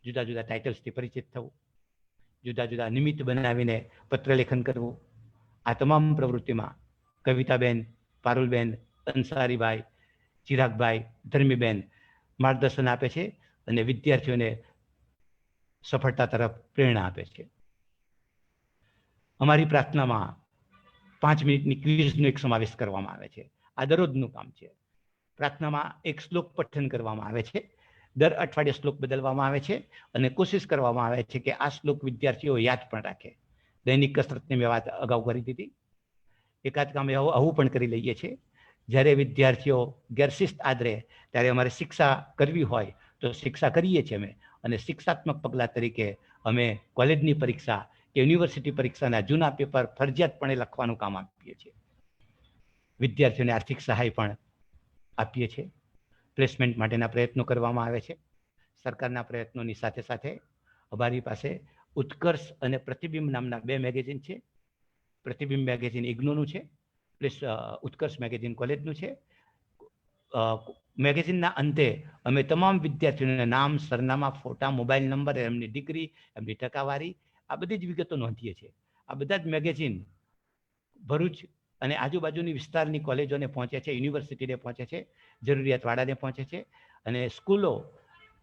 જુદા જુદા ટાઇટલ્સથી પરિચિત થવું, જુદા જુદા નિમિત્ત બનાવીને પત્રલેખન કરવું. આ તમામ પ્રવૃત્તિમાં કવિતાબેન, પારુલબેન, અંસારીભાઈ, ચિરાગભાઈ, ધર્મીબેન માર્ગદર્શન આપે છે અને વિદ્યાર્થીઓને સફળતા તરફ પ્રેરણા આપે છે. અમારી પ્રાર્થનામાં 5 મિનિટની ક્વિઝનો એક સમાવેશ કરવામાં આવે છે. આ દરરોજનું કામ છે. પ્રાર્થનામાં એક શ્લોક પઠન કરવામાં આવે છે. દર અઠવાડિયે શ્લોક બદલવામાં આવે છે અને કોશિશ કરવામાં આવે છે કે આ શ્લોક વિદ્યાર્થીઓ યાદ પણ રાખે. દૈનિક કસરતની મેં વાત અગાઉ કરી દીધી. એકાદ કામ આવું પણ કરી લઈએ છીએ. જ્યારે વિદ્યાર્થીઓ ગેરશિસ્ત આદરે ત્યારે અમારે શિક્ષા કરવી હોય તો શિક્ષા કરીએ છીએ અમે, અને શિક્ષાત્મક પગલાં તરીકે અમે કોલેજની પરીક્ષા કે યુનિવર્સિટી પરીક્ષાના જૂના પેપર ફરજિયાતપણે લખવાનું કામ આપીએ છીએ. વિદ્યાર્થીઓને આર્થિક સહાય પણ આપીએ છીએ. પ્લેસમેન્ટ માટેના પ્રયત્નો કરવામાં આવે છે. સરકારના પ્રયત્નોની સાથે સાથે અમારી પાસે ઉત્કર્ષ અને પ્રતિબિંબ નામના 2 મેગેઝિન છે. પ્રતિબિંબ મેગેઝિન ઇગ્નોનું છે, પ્લસ ઉત્કર્ષ મેગેઝિન કોલેજનું છે. મેગેઝિનના અંતે અમે તમામ વિદ્યાર્થીઓના નામ, સરનામા, ફોટા, મોબાઈલ નંબર, એમની ડિગ્રી, એમની ટકાવારી આ બધી જ વિગતો નોંધીએ છીએ. આ બધા જ મેગેઝિન ભરૂચ અને આજુબાજુની વિસ્તારની કોલેજોને પહોંચે છે, યુનિવર્સિટીને પહોંચે છે, જરૂરિયાતવાળાને પહોંચે છે અને સ્કૂલો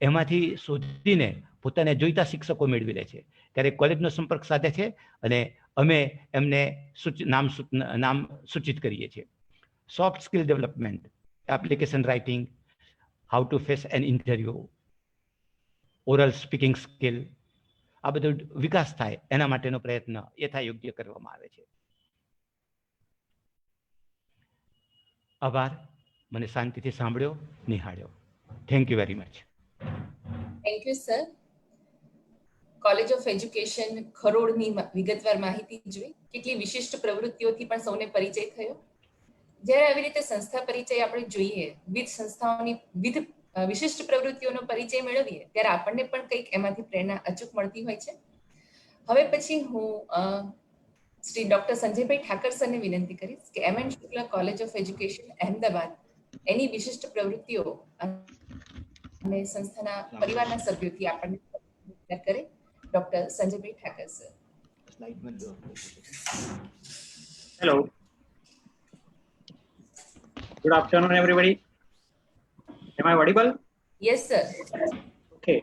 એમાંથી શોધીને પોતાને જોઈતા શિક્ષકો મેળવી લે છે. ત્યારે કોલેજનો સંપર્ક સાધે છે અને અમે એમને નામ સૂચિત કરીએ છીએ. Soft skill development, application writing, how to face an interview, oral speaking skill, આ બધો વિકાસ થાય એના માટેનો પ્રયત્ન યથાયોગ્ય કરવામાં આવે છે. આભાર. મને શાંતિથી સાંભળ્યો, નિહાળ્યો. Thank you very much. Thank you sir. College of education ખરોડની વિગતવાર માહિતી જોઈ, કેટલી વિશિષ્ટ પ્રવૃત્તિઓથી પણ સૌને પરિચય થયો. જ્યારે આવી રીતે સંસ્થા પરિચય આપણે જોઈએ, વિવિધ સંસ્થાઓની વિવિધ વિશિષ્ટ પ્રવૃત્તિઓનો પરિચય મેળવીએ, ત્યારે આપણને પણ કંઈક એમાંથી પ્રેરણા અચૂક મળતી હોય છે. હવે પછી હું શ્રી ડોક્ટર સંજયભાઈ ઠાકર સરને વિનંતી કરીશ કે M N Shukla college of education Ahmedabad એની વિશિષ્ટ પ્રવૃત્તિઓ અને સંસ્થાના પરિવારના સભ્યોથી આપણને કરે. Doctor Sanjaybhai Thakar sir. Hello. Good afternoon, everybody. Am I audible? Yes sir. Okay.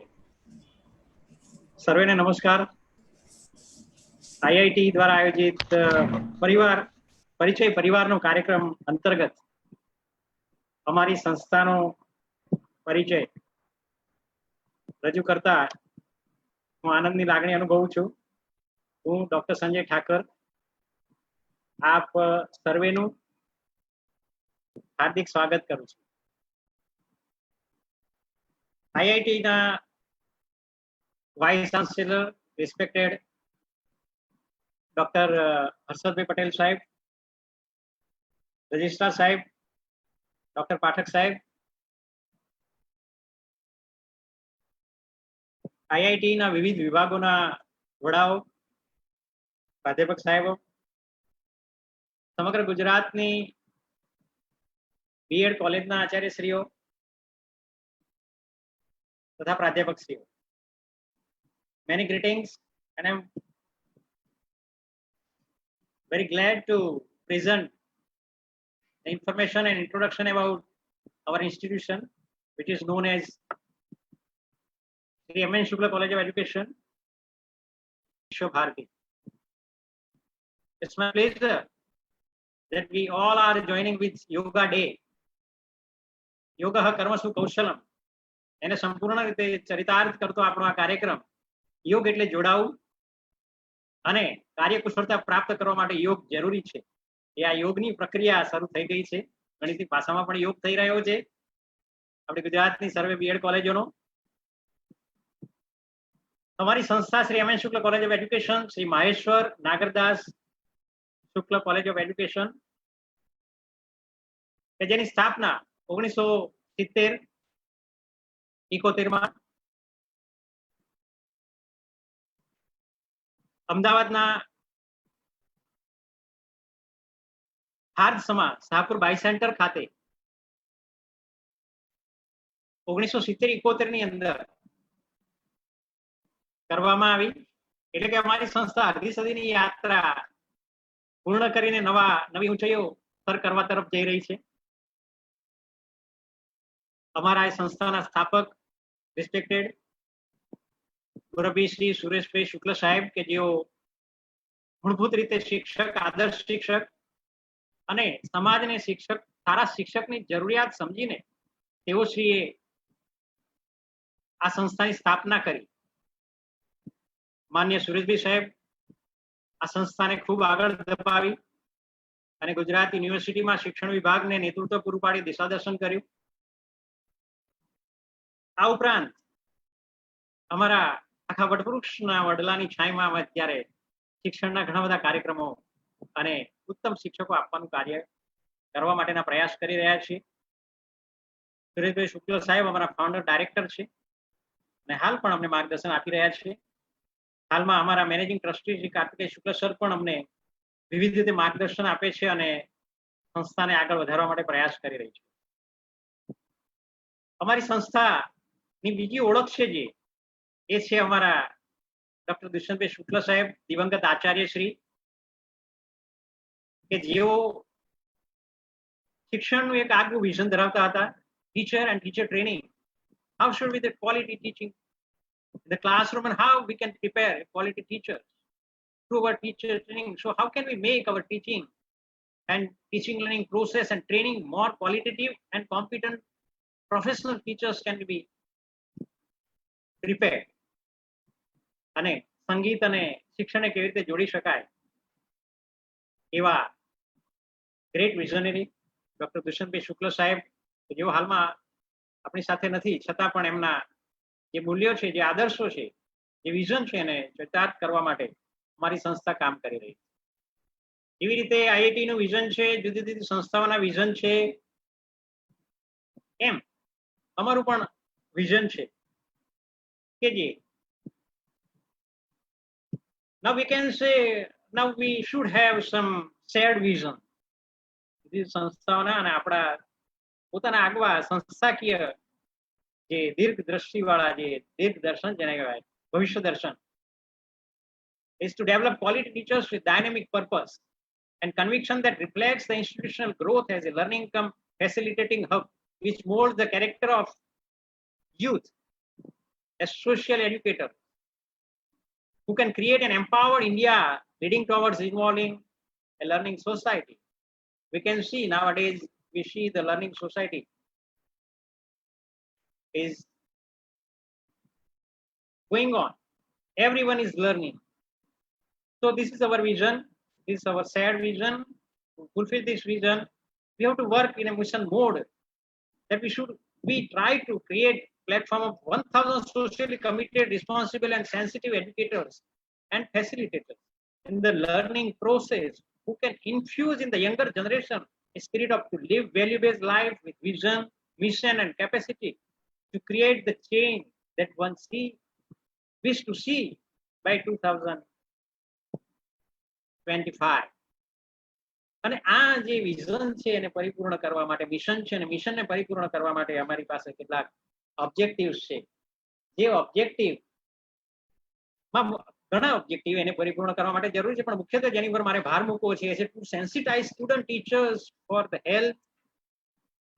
સર્વેને નમસ્કાર. IIT દ્વારા આયોજિત પરિવારનો કાર્યક્રમ અંતર્ગત અમારી સંસ્થાનો પરિચય રજૂ કરતા હું આનંદની લાગણી અનુભવું છું. હું ડોક્ટર સંજય ઠાકર આપ સર્વેનું હાર્દિક સ્વાગત કરું છું. IIT ના vice chancellor respected doctor Harshadbhai Patel સાહેબ, રજિસ્ટ્રાર સાહેબ ડોક્ટર પાઠક સાહેબ, IIT ના વિવિધ વિભાગોના વડાઓ, પ્રાધ્યાપક સાહેબો, સમગ્ર ગુજરાતની બીએડ કોલેજના આચાર્યશ્રીઓ તથા પ્રાધ્યાપકશ્રીઓ, many greetings, and I'm very glad to present the information and introduction about our institution, which is known as Sri M.N. Shukla College of Education, Vishwabharati. It's my pleasure that we all are joining with Yoga Day. Yoga Karmasu Kaushalam. એને સંપૂર્ણ રીતે ચરિતાર્થ કરતો આપણો આ કાર્યક્રમ. યોગ એટલે જોડાવું અને કાર્યકુશળતા પ્રાપ્ત કરવા માટે યોગ જરૂરી છે. એ આ યોગની પ્રક્રિયા શરૂ થઈ ગઈ છે. ગણિતની ભાષામાં પણ યોગ થઈ રહ્યો છે આપણી ગુજરાતની સર્વે બીએડ કોલેજોનો. તમારી સંસ્થા Shri M N Shukla college of education, Shri Maheshwar Nagardas Shukla college of education, કે જેની સ્થાપના 1970-71 અમદાવાદના હાર્દસમા શાહપુર બાય સેન્ટર ખાતે 1970-71 ની અંદર કરવામાં આવી. એટલે કે અમારી સંસ્થા અડધી સદીની યાત્રા પૂર્ણ કરીને નવી ઊંચાઈઓ સર કરવા તરફ જઈ રહી છે. અમારા આ સંસ્થાના સ્થાપક રિસ્પેક્ટેડ મુરબ્બી શ્રી સુરેશભાઈ શુક્લ સાહેબ, કે જેઓ મૂળભૂત રીતે શિક્ષક, આદર્શ શિક્ષક અને સમાજને સારા શિક્ષકની જરૂરિયાત સમજીને તેઓ શ્રીએ આ સંસ્થાની સ્થાપના કરી. માન્ય સુરેશભાઈ સાહેબ આ સંસ્થાને ખૂબ આગળ ધપાવી અને ગુજરાત યુનિવર્સિટીમાં શિક્ષણ વિભાગને નેતૃત્વ પૂરું પાડી દિશાદર્શન કર્યું. આ ઉપરાંત અમારા આખા વટવૃક્ષના વડલાની છાંયમાં અમે અત્યારે શિક્ષણના ઘણા બધા કાર્યક્રમો અને ઉત્તમ શિક્ષકો આપવાનું કાર્ય કરવા માટેના પ્રયાસ કરી રહ્યા છીએ. સુરેશભાઈ શુક્લ સાહેબ અમારા ફાઉન્ડર ડાયરેક્ટર છે અને હાલ પણ અમને માર્ગદર્શન આપી રહ્યા છે. હાલમાં અમારા મેનેજિંગ ટ્રસ્ટી શ્રી કાર્તિકેય શુક્લ સર પણ અમને વિવિધ રીતે માર્ગદર્શન આપે છે અને સંસ્થાને આગળ વધારવા માટે પ્રયાસ કરી રહી છે. અમારી સંસ્થાની બીજી ઓળખ છે જે એ છે અમારા ડોક્ટર દુષ્યંતભાઈ શુક્લ સાહેબ, દિવંગત આચાર્ય શ્રી, કે જેઓ શિક્ષણનું એક આગવું વિઝન ધરાવતા હતા. Teacher and teacher training, how should be the quality teaching in the classroom and how we can prepare quality teachers through our teacher training. So how can we make our teaching and teaching learning process and training more qualitative and competent professional teachers can be prepared. અને સંગીત અને શિક્ષણને કેવી રીતે જોડી શકાય એવા great visionary doctor Dushyantbhai શુક્લ સાહેબ કે જેઓ હાલમાં આપણી સાથે નથી, છતાં પણ એમના જે મૂલ્યો છે, જે આદર્શો છે, જે વિઝન છે એને ચરિતાર્થ કરવા માટે અમારી સંસ્થા કામ કરી રહી છે. એવી રીતે આઈઆઈટી નું વિઝન છે, જુદી જુદી સંસ્થાઓના વિઝન છે, એમ અમારું પણ વિઝન છે કે જે now we can say now we should have some shared vision. સંસ્થાઓના અને આપણા પોતાના આગવા સંસ્થાકીય જે દીર્ઘ દ્રષ્ટિવાળા જે દીર્ઘ દર્શન જેને કહેવાય ભવિષ્ય દર્શન is to develop quality teachers with dynamic purpose and conviction that reflects the institutional growth as a learning cum facilitating hub which molds the character of youth as social educators who can create an empowered India leading towards involving a learning society. We can see nowadays, we see the learning society is going on. Everyone is learning. So this is our vision. This is our shared vision. To fulfill this vision, we have to work in a mission mode that we try to create platform of 1,000 socially committed, responsible and sensitive educators and facilitators in the learning process who can infuse in the younger generation a spirit of to live value-based life with vision, mission and capacity to create the change that one wish to see by 2025. અને આ જે vision છે એને પરિપૂર્ણ કરવા માટે mission છે અને મિશનને પરિપૂર્ણ કરવા માટે અમારી પાસે કેટલાક ઓબ્જેક્ટિવ્સ છે. જે ઓબ્જેક્ટિવ ઘણા ઓબ્જેક્ટિવ એને પરિપૂર્ણ કરવા માટે જરૂરી છે, પણ મુખ્યત્વે જેની પર મારે ભાર મૂકવો છે to sensitize student teachers for the health.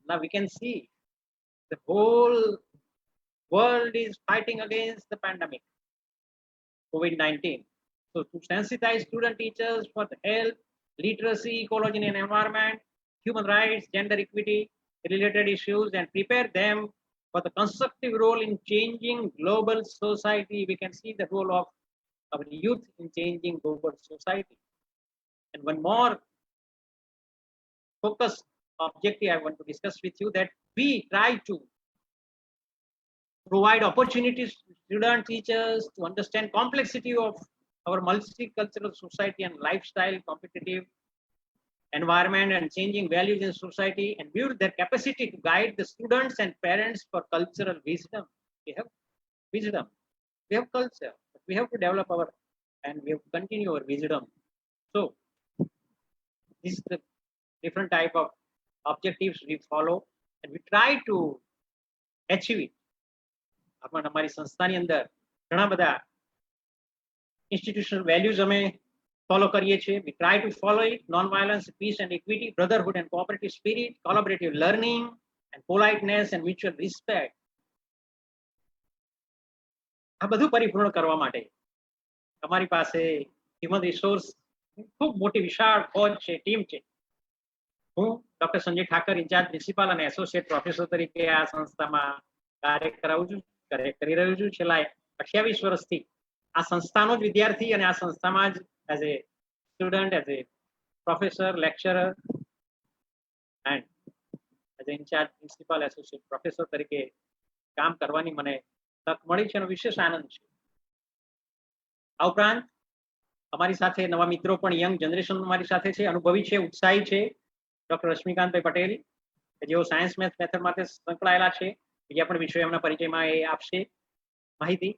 Now we can see the whole world is fighting against the pandemic COVID-19. So to sensitize student teachers for the health, literacy, ecology and environment, human rights, gender equity related issues and prepare them for the constructive role in changing global society. We can see the role of our youth in changing global society. And one more focused objective I want to discuss with you, that we try to provide opportunities to student teachers to understand complexity of our multicultural society and lifestyle, competitive environment and changing values in society, and build their capacity to guide the students and parents for cultural wisdom. We have wisdom, we have culture, but we have to develop our and we have to continue our wisdom. So this is the different type of objectives we follow and we try to achieve it. અમારી સંસ્થાની અંદર ઘણા બધા institutional values અમે follow કરીએ છીએ. We try to follow it: non-violence, peace and equity, brotherhood and cooperative spirit, collaborative learning and politeness and mutual respect. આ બધું પરિપૂર્ણ કરવા માટે અમારી પાસે human resource ખૂબ મોટી વિશાળ ફોજ છે, ટીમ છે. હું doctor Sanjay Thakar, incharge principal અને એસોસિએટ પ્રોફેસર તરીકે આ સંસ્થામાં કાર્ય કરી રહ્યો છું. છેલ્લા 28 વર્ષથી આ સંસ્થાનો જ વિદ્યાર્થી અને આ સંસ્થામાં જ as a student, as a professor, lecturer and as a incharge principal associate professor તરીકે કામ કરવાની મને તક મળી છે અને વિશેષ આનંદ છે. આ ઉપરાંત અમારી સાથે નવા મિત્રો પણ, યંગ જનરેશન અમારી સાથે છે, અનુભવી છે, ઉત્સાહી છે. ડોક્ટર રશ્મિકાંતભાઈ પટેલ કે જેઓ સાયન્સ મેથ્સ મેથડ માટે સંકળાયેલા છે, બીજા પણ વિષયો એમના પરિચયમાં એ આપશે માહિતી.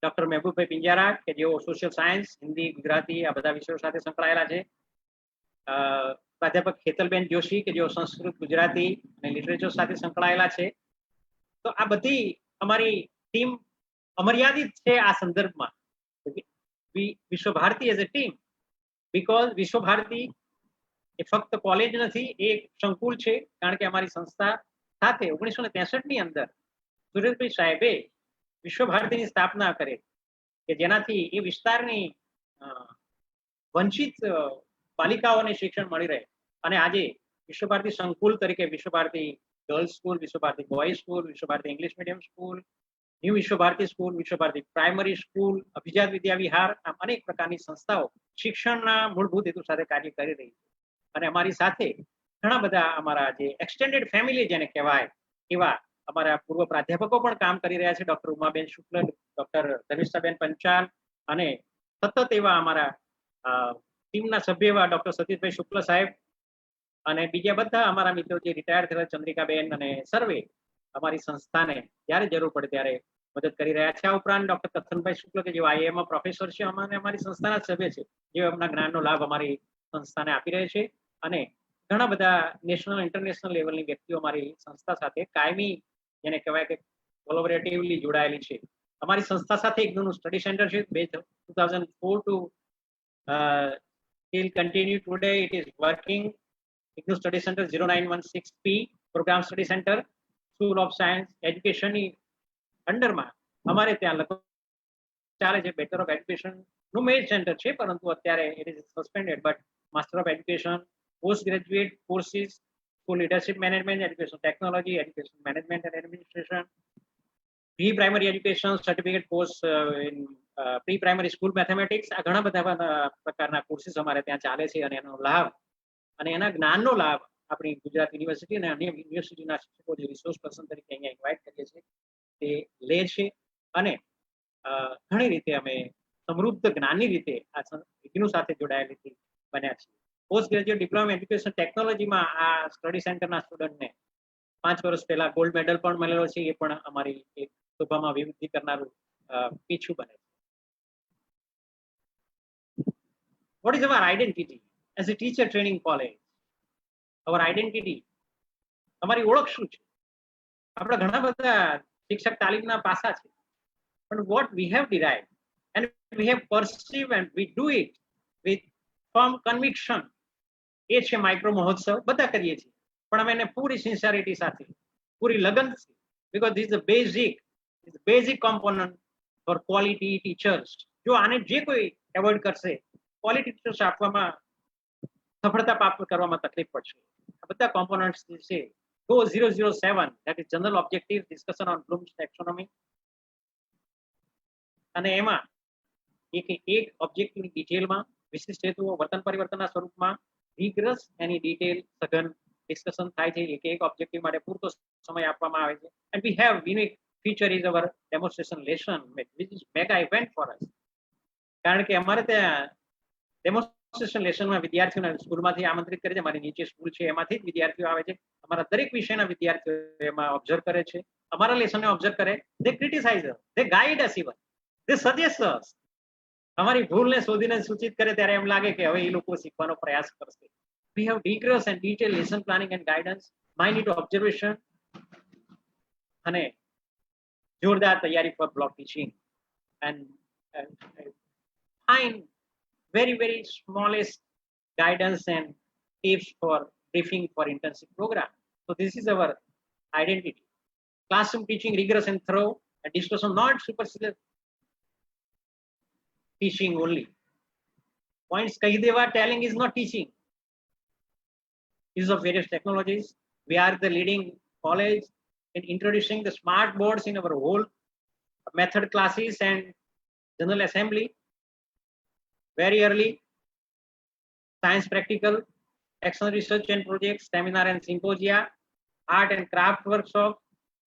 ડોક્ટર મહેબૂબભાઈ પિંજારા કે જેઓ સોશિયલ સાયન્સ, હિન્દી, ગુજરાતી આ બધા વિષયો સાથે સંકળાયેલા છે. પ્રાધ્યાપક હેતલબેન જોશી કે જેઓ સંસ્કૃત, ગુજરાતી અને લિટરેચર સાથે સંકળાયેલા છે. તો આ બધી અમારી ટીમ અમર્યાદિત છે આ સંદર્ભમાં. Vishwa Bharati as a team, because Vishwa Bharati એ ફક્ત કોલેજ નથી, એ એક સંકુલ છે. કારણ કે અમારી સંસ્થા સાથે 1963 ની અંદર સુરેશભાઈ સાહેબે વિશ્વ ભારતીની સ્થાપના કરે કે જેનાથી એ વિસ્તારની વંચિત બાલિકાઓને શિક્ષણ મળી રહે. અને આજે વિશ્વ ભારતી સંકુલ તરીકે વિશ્વ Bharati girls school, Vishwa Bharati boys school, Vishwa Bharati English medium school, new Vishwa Bharati school, Vishwa Bharati primary school, Abhijat Vidya Vihar, આમ અનેક પ્રકારની સંસ્થાઓ શિક્ષણના મૂળભૂત હેતુ સાથે કાર્ય કરી રહી છે. અને અમારી સાથે ઘણા બધા અમારા જે એક્સટેન્ડેડ ફેમિલી જેને કહેવાય એવા અમારા પૂર્વ પ્રાધ્યાપકો પણ કામ કરી રહ્યા છે. ડોક્ટર ઉમાબેન શુક્લ, ડોક્ટર ધનિષ્ઠાબેન પંચાલ અને સતત એવા અમારા ટીમના સભ્ય એવા ડોક્ટર સતીશભાઈ શુક્લ સાહેબ અને બીજા બધા અમારા મિત્રો જે રિટાયર થયેલા ચંદ્રિકાબેન અને સર્વે અમારી સંસ્થાને જ્યારે જરૂર પડે ત્યારે મદદ કરી રહ્યા છે. આ ઉપરાંત ડોક્ટર કથનભાઈ શુક્લ કે જેઓ આઈઆઈએમમાં પ્રોફેસર છે અને અમારી સંસ્થાના સભ્ય છે, જેઓ એમના જ્ઞાનનો લાભ અમારી સંસ્થાને આપી રહે છે. અને ઘણા બધા નેશનલ ઇન્ટરનેશનલ લેવલની વ્યક્તિઓ અમારી સંસ્થા સાથે કાયમી જેને કહેવાય કે કોલોબરેટિવલી જોડાયેલી છે. અમારી સંસ્થા સાથે ઇગ્નોનું સ્ટડી સેન્ટર છે. 2004 to still continue today it is working. IGNOU Study Center 0916P Program Study Center, School of Science Education ની અંડરમાં અમારે ત્યાં લગભગ ચાલે છે. બેચલર ઓફ એજ્યુકેશન નું મેઇન સેન્ટર છે, પરંતુ અત્યારે it is suspended, but master of education, post graduate courses, school leadership management, education technology, education management and administration, pre primary education certificate course in pre primary school mathematics, આ ઘણા બધા પ્રકારના courses અમારે ત્યાં ચાલે છે. અને એનો લાભ અને એના જ્ઞાનનો લાભ આપણી ગુજરાત યુનિવર્સિટી અને અન્ય યુનિવર્સિટીના શિક્ષકો જે રિસોર્સ પર્સન તરીકે અહીંયા ઇન્વાઇટ કરીએ છીએ તે લે છે. અને ઘણી રીતે અમે સમૃદ્ધ જ્ઞાનની રીતે આ ઇગ્નુ સાથે જોડાયેલી બન્યા છીએ. પોસ્ટ ગ્રેજ્યુએટ ડિપ્લોમા એજ્યુકેશન ટેકનોલોજીમાં આ સ્ટડી સેન્ટરના સ્ટુડન્ટને 5 વર્ષ પહેલા ગોલ્ડ મેડલ પણ મળેલો છે. એ પણ અમારી એક શોભામાં વિવૃદ્ધિ કરનારું પીછું બને છે. What is our identity as a teacher training college? Our identity, અમારી ઓળખ શું છે? આપણા ઘણા બધા શિક્ષક તાલીમના પાસા છે, પણ what we have derived and we have perceived and we do it with firm conviction, એ છે માઇક્રો મહોત્સવ. બધા કરીએ છીએ, પણ અમે એને પૂરી સિન્સિયરિટી સાથે, પૂરી લગનથી, because this is the basic component for quality teachers. જો આને જે કોઈ એવોઇડ કરશે, ક્વોલિટી ટીચર્સ આપવામાં સફળતા પ્રાપ્ત કરવામાં તકલીફ પડશે. આ બધા કોમ્પોનન્ટ્સ જે છે, GO 007, that is general objective discussion on Bloom's taxonomy, અને એમાં એક ઓબ્જેક્ટિવની ડિટેલમાં વિશિષ્ટ હેતુઓ વર્તન પરિવર્તનના સ્વરૂપમાં રિગરસ એની ડિટેલ સઘન ડિસ્કશન થાય છે. એક ઓબ્જેક્ટિવ માટે પૂરતો સમય આપવામાં આવે છે. and we have unique feature is our demonstration lesson, which is mega event for us. કારણ કે અમારે ત્યાં ડેમોન્સ્ટ્રેશન લેસનમાં વિદ્યાર્થીઓને સ્કૂલમાંથી આમંત્રિત કરે છે. અમારી નીચે સ્કૂલ છે, એમાંથી જ વિદ્યાર્થીઓ આવે છે. અમારા દરેક વિષયના વિદ્યાર્થીઓ એમાં ઓબ્ઝર્વ કરે છે, અમારા લેસનને ઓબ્ઝર્વ કરે. દે ક્રિટિસાઇઝ અસ, દે ગાઈડ અસ, ઇવન દે સજેસ્ટ અસ. અમારી ભૂલને શોધીને સૂચિત કરે ત્યારે એમ લાગે કે હવે એ લોકો શીખવાનો પ્રયાસ કરશે. We have rigorous and detailed lesson planning and guidance, minute observation, અને જોરદાર તૈયારી for block teaching, and find very smallest guidance and tips for briefing for internship program. So this is our identity. Classroom teaching rigorous and thorough, and discussion not superficial teaching only. Points kahi deva telling is not teaching. Use of various technologies. We are the leading college in introducing the smart boards in our whole method classes and general assembly. Very early, science practical, action research and projects, seminar and symposia, art and craft workshop,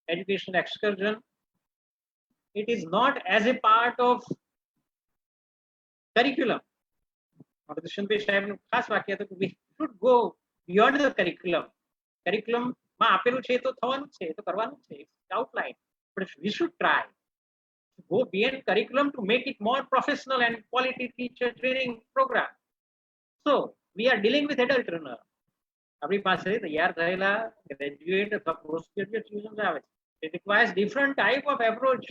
educational excursion. It is not as a part of curriculum. Dushyantbhai સાહેબનું ખાસ વાક્ય હતું કે we should go beyond the curriculum. curriculum માં આપેલું છે એ તો થવાનું છે, એ તો કરવાનું છે, outline, but we should try to go beyond curriculum to make it more professional and quality teacher training program. So we are dealing with adult learner. આપણી પાસે તૈયાર થયેલા ગ્રેજ્યુએટ અથવા પોસ્ટ ગ્રેજ્યુએટ સ્ટુડન્ટ્સ આવે છે. It requires different type of approach.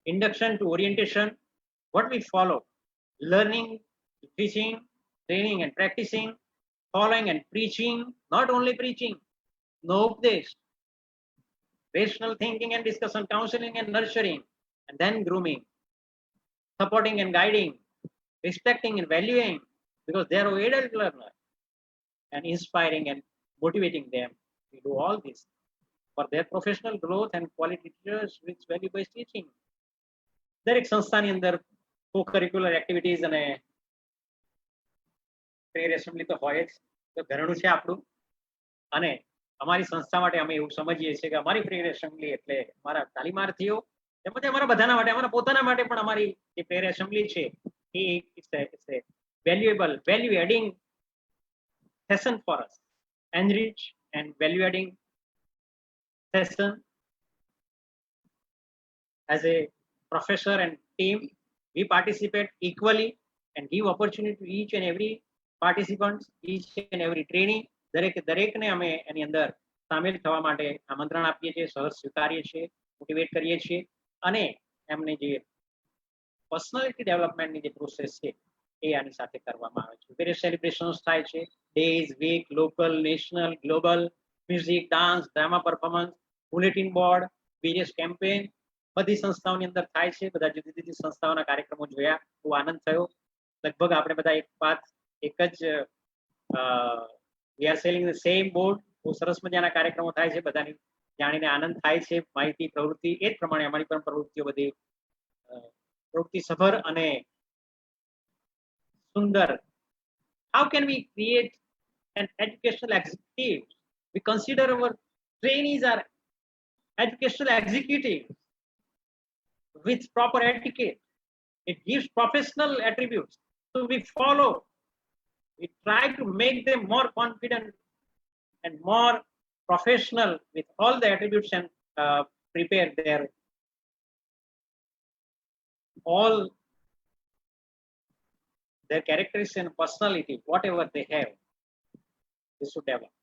Induction to orientation, what we follow, learning, teaching, training and practicing, following and preaching, not only preaching, no updesh, rational thinking and discussion, counseling and nurturing, and then grooming, supporting and guiding, respecting and valuing, because they are adult learners, and inspiring and motivating them. We do all this for their professional growth and quality teachers with value-based teaching. દરેક સંસ્થાની અંદર co-curricular activities અને prayer assembly તો હોય જ. તો ઘરનું છે આપણું. અને અમારી સંસ્થા માટે અમે એવું સમજીએ છીએ કે અમારી પ્રેયર એસેમ્બલી એટલે અમારા તાલીમાર્થીઓ તેમજ અમારા બધાના માટે, અમારા પોતાના માટે પણ અમારી જે પ્રેયર એસેમ્બલી છે એ valuable, value adding session for us, enrich and value adding session. As a professor and team, we participate equally and give opportunity to each and every participants, each and every trainee. દરેકને અમે એની અંદર સામેલ થવા માટે આમંત્રણ આપીએ છીએ, સહજ સ્વીકારીએ છીએ, મોટિવેટ કરીએ છીએ અને એમની જે પર્સનાલિટી ડેવલપમેન્ટની જે પ્રોસેસ છે એ આની સાથે કરવામાં આવે છે. વેરિયસ સેલિબ્રેશન્સ થાય છે, days, week, local, national, global, music, dance, drama performance, bulletin board, various campaign બધી સંસ્થાઓની અંદર થાય છે. બધા જુદી જુદી સંસ્થાઓના કાર્યક્રમો જોયા, બહુ આનંદ થયો. લગભગ આપણે બધા એક જ we are sailing the same board. બહુ સરસ મજાના કાર્યક્રમો થાય છે, બધાની જાણીને આનંદ થાય છે. માહિતી, પ્રવૃત્તિ એ જ પ્રમાણે અમારી પણ પ્રવૃત્તિઓ બધી પ્રવૃત્તિ સભર અને સુંદર. How can we create an educational executive? We consider our trainees are educational executives with proper etiquette. It gives professional attributes. So we follow. We try to make them more confident and more professional with all the attributes and prepare all their characteristics and personality, whatever they have, they should develop.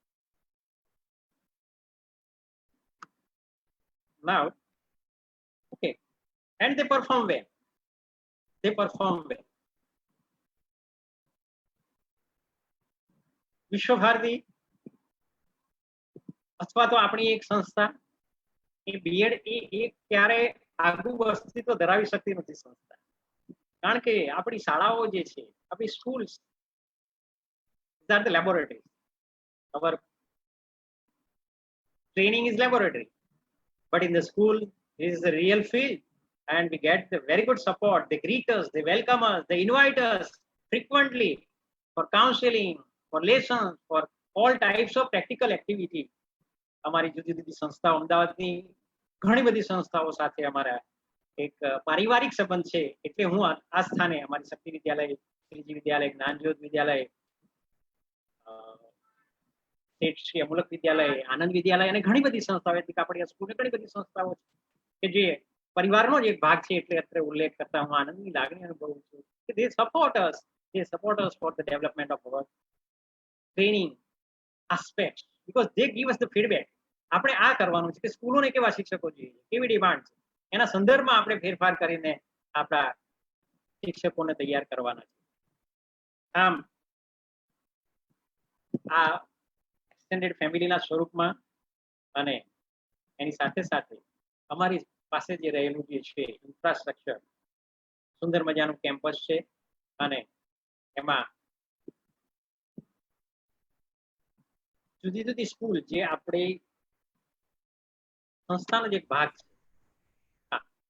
Now, okay, and they perform well. They perform well. Visva Bharati અથવા તો આપણી એક સંસ્થા એ B Ed એ ક્યારે આગવું અસ્તિત્વ ધરાવી શકતી નથી સંસ્થા. કારણ કે આપણી શાળાઓ જે છે, આપણી schools are the laboratory. Our training is laboratory, but in the school this is the real field and we get the very good support. They greet us, they welcome us, they invite us frequently for counseling, for lessons, for all types of practical activity. અમારી જુદી જુદી સંસ્થાઓ, અમદાવાદની ઘણી બધી સંસ્થાઓ સાથે અમારા એક પારિવારિક સંબંધ છે. એટલે હું આ સ્થાને અમારી શક્તિ વિદ્યાલય, શ્રીજી વિદ્યાલય, જ્ઞાનજ્યોત વિદ્યાલય, શ્રી અમૂલક વિદ્યાલય, આનંદ વિદ્યાલય અને ઘણી બધી સંસ્થાઓ, કાપડિયા સ્કૂલ, ઘણી બધી સંસ્થાઓ છે કે જે પરિવારનો જ એક ભાગ છે. એટલે અત્યારે ઉલ્લેખ કરતા હું આનંદની લાગણી અનુભવું છું કે they support us for the development of our training aspects because they give us the feedback. આપણે આ કરવાનું છે કે સ્કૂલોને કેવા શિક્ષકો જોઈએ, કેવી ડિમાન્ડ છે, એના સંદર્ભમાં આપણે ફેરફાર કરીને આપણા શિક્ષકોને તૈયાર કરવાના છે. આમ આ એક્સટેન્ડેડ ફેમિલીના સ્વરૂપમાં અને એની સાથે સાથે અમારી પાસે જે રહેલું જે છે ઇન્ફ્રાસ્ટ્રક્ચર, સુંદર મજાનું કેમ્પસ છે અને એમાં જુદી જુદી સ્કૂલ જે આપણી સંસ્થાનો જ એક ભાગ છે.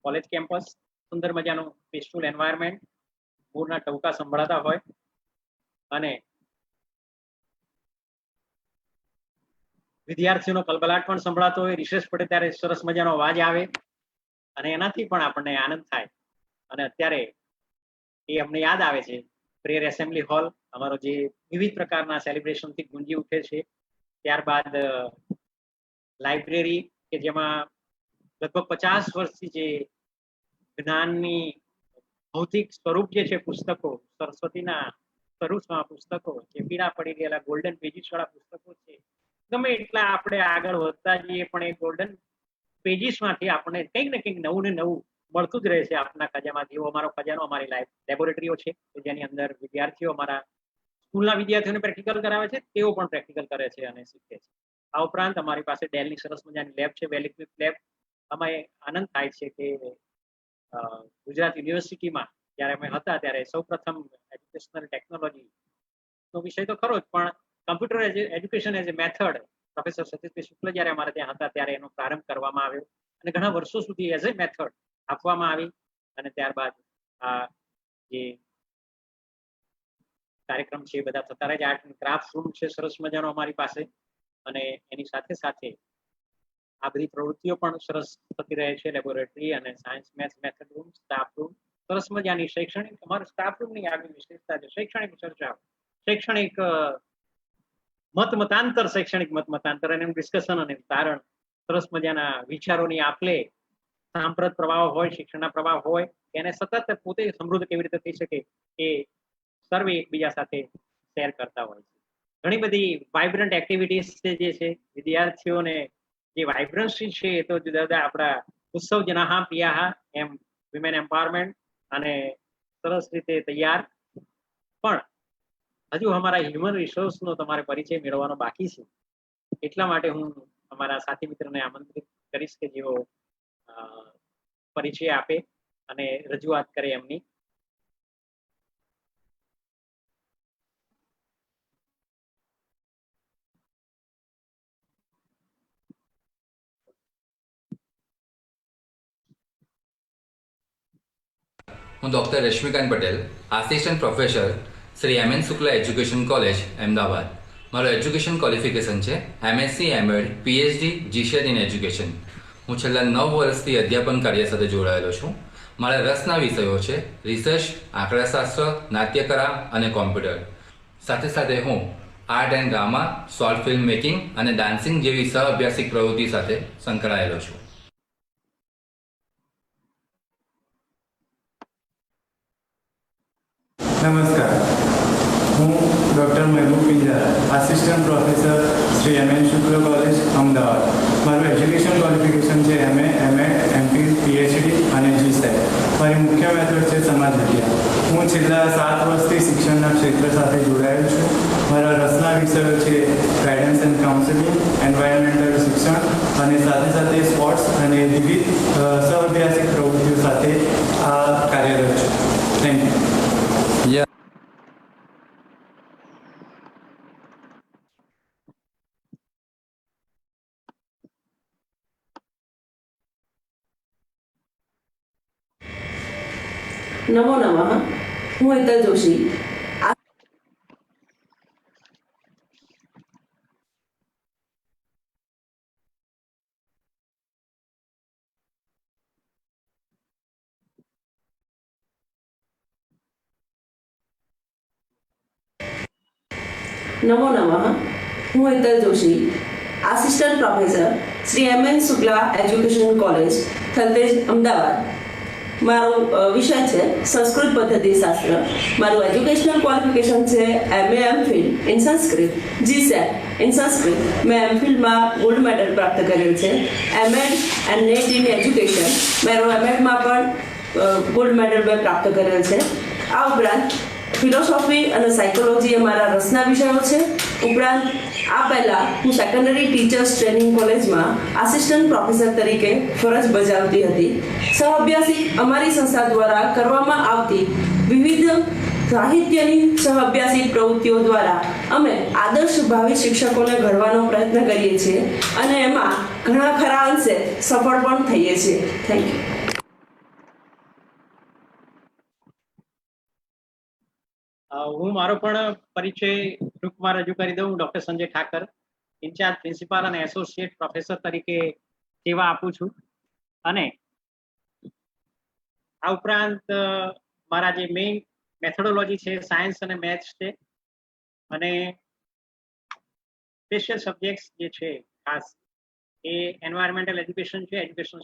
કોલેજ કેમ્પસ, સુંદર મજાનું પીસફુલ એન્વાયરમેન્ટ, મોરના ટહુકા સંભળાતા હોય અને વિદ્યાર્થીઓનો કલબલાટ પણ સંભળાતો હોય. રિસેસ પડે ત્યારે સરસ મજાનો અવાજ આવે અને એનાથી પણ આપણને આનંદ થાય. અને અત્યારે એ અમને યાદ આવે છે પ્રેયર એસેમ્બલી હોલ અમારો જે વિવિધ પ્રકારના સેલિબ્રેશનથી ગુંજી ઉઠે છે. ત્યારબાદ લાઇબ્રેરી કે જેમાં લગભગ 50 વર્ષથી જે જ્ઞાનની ભૌતિક સ્વરૂપ જે છે, પુસ્તકો, સરસ્વતીના સ્વરૂપમાં પુસ્તકો, જે પીળા પડી ગયેલા ગોલ્ડન પેજીસ વાળા પુસ્તકો છે, ગમે એટલા આપણે આગળ વધતા જઈએ પણ એ ગોલ્ડન પેજીસમાંથી આપણને કંઈક ને કંઈક નવું ને નવું મળતું જ રહે છે આપના ખજામાંથી. એવો અમારો ખજાનો અમારી લેબોરેટરીઓ છે કે જેની અંદર વિદ્યાર્થીઓ, અમારા સ્કૂલના વિદ્યાર્થીઓને પ્રેક્ટિકલ કરાવે છે, તેઓ પણ પ્રેક્ટિકલ કરે છે અને શીખે છે. આ ઉપરાંત અમારી પાસે ડેલની સરસ મજાની લેબ છે, વેલ ઇક્વિપ લેબ. અમે આનંદ થાય છે કે ગુજરાત યુનિવર્સિટીમાં જ્યારે અમે હતા ત્યારે સૌપ્રથમ એજ્યુકેશનલ ટેકનોલોજીનો વિષય તો ખરો જ, પણ computer education as a method professor Satishbhai Shukla જ્યારે અમારે ત્યાં હતા ત્યારે એનો પ્રારંભ કરવામાં આવ્યો અને ઘણા વર્ષો સુધી એઝ એ મેથડ આપવામાં આવી. અને ત્યારબાદ આ જે કાર્યક્રમ છે એ બધા થતા રહે છે. આર્ટ એન્ડ ક્રાફ્ટ રૂમ છે સરસ મજાનો અમારી પાસે, અને એની સાથે સાથે આ બધી પ્રવૃત્તિઓ પણ સરસ થતી રહે છે. લેબોરેટરી અને science maths method room, staff room, સરસ મજાની શૈક્ષણિક, અમારા સ્ટાફ રૂમની આગળ વિશેષતા છે શૈક્ષણિક ચર્ચા, શૈક્ષણિક શૈક્ષણિક મતાંતર અને ડિસ્કશન અને તારણ, સરસ મજાના વિચારોની આપલે, સાંપ્રત પ્રવાહ હોય, શિક્ષણના પ્રવાહ હોય, એને સતત પોતે સમૃદ્ધ કેવી રીતે થઈ શકે એ સર્વે એકબીજા સાથે શેર કરતા હોય છે. ઘણી બધી વાઇબ્રન્ટ એક્ટિવિટીઝ જે છે, વિદ્યાર્થીઓને જે વાઇબ્રન્સી છે એ તો જુદા જુદા આપણા ઉત્સવ જનાહા પિયાહા એમ વિમેન એમ્પાવરમેન્ટ અને સરસ રીતે તૈયાર, પણ હજુ અમારા હ્યુમન રિસોર્સનો તમારે પરિચય મેળવવાનો બાકી છે. એટલા માટે હું અમારા સાથી મિત્રને આમંત્રિત કરીશ કે જેઓ પરિચય આપે અને રજૂઆત કરે એમની. હું doctor Rashmikant Patel, assistant professor Shri M N. Shukla education college, Ahmedabad. મારું એજ્યુકેશન ક્વોલિફિકેશન છે MSc, MEd, PhD, GSET in education. હું છેલ્લા 9 વર્ષથી અધ્યાપન કાર્ય સાથે જોડાયેલો છું. મારા રસના વિષયો છે રિસર્ચ, આંકડાશાસ્ત્ર, નાટ્યકલા અને કોમ્પ્યુટર. સાથે સાથે હું art and drama, short film making અને ડાન્સિંગ જેવી સહઅભ્યાસિક પ્રવૃત્તિ સાથે સંકળાયેલો છું. નમસ્કાર, હું doctor Mehboob Pinjara, assistant professor Shri M N. Shukla college, Ahmedabad. મારું એજ્યુકેશન ક્વોલિફિકેશન છે એમએ, એમએડ, એમફિલ, પીએચડી અને જીસેટ. મારી મુખ્ય મેથડ છે સમાજ વિદ્યા. હું છેલ્લા 7 વર્ષથી શિક્ષણના ક્ષેત્ર સાથે જોડાયેલ છું. મારા રસના વિષયો છે ગાઈડન્સ એન્ડ કાઉન્સેલિંગ, એન્વાયરમેન્ટલ શિક્ષણ અને સાથે સાથે સ્પોર્ટ્સ અને વિવિધ સહઅભ્યાસિક પ્રવૃત્તિઓ સાથે આ કાર્યરત છું. Thank you. નમો નમઃ. હું હેતલ જોશી. નમો નમઃ. હું Hetal Joshi, assistant professor Shri M N. Shukla education college, Thaltej, Ahmedabad. મારો વિષય છે સંસ્કૃત પદ્ધતિશાસ્ત્ર. મારું એજ્યુકેશનલ ક્વોલિફિકેશન છે MA, MPhil in Sanskrit, GSET in Sanskrit. મેં એમફિલમાં ગોલ્ડ મેડલ પ્રાપ્ત કરેલ છે. MEd and NET in education, મારો એમએડમાં પણ ગોલ્ડ મેડલ મેં પ્રાપ્ત કરેલ છે. આ ઉપરાંત ફિલોસોફી અને સાયકોલોજી અમારા રસના વિષયો છે. ઉપરાંત આ પહેલાં હું સેકન્ડરી ટીચર્સ ટ્રેનિંગ કોલેજમાં આસિસ્ટન્ટ પ્રોફેસર તરીકે ફરજ બજાવતી હતી. સહઅભ્યાસિક અમારી સંસ્થા દ્વારા કરવામાં આવતી વિવિધ સાહિત્યની સહઅભ્યાસિક પ્રવૃત્તિઓ દ્વારા અમે આદર્શ ભાવિ શિક્ષકોને ઘડવાનો પ્રયત્ન કરીએ છીએ અને એમાં ઘણા ખરા અંશે સફળ પણ થઈએ છીએ. Thank you. હું મારો પણ પરિચય ટૂંકમાં રજૂ કરી દઉં. Doctor Sanjay Thakar, incharge principal અને એસોસિએટ પ્રોફેસર તરીકે સેવા આપું છું. અને આ ઉપરાંત મારા જે મેઇન મેથોડોલોજી છે સાયન્સ અને મેથ્સ છે, અને સ્પેશિયલ સબ્જેક્ટ્સ જે છે ખાસ એ એન્વાયરમેન્ટલ એજ્યુકેશન છે, education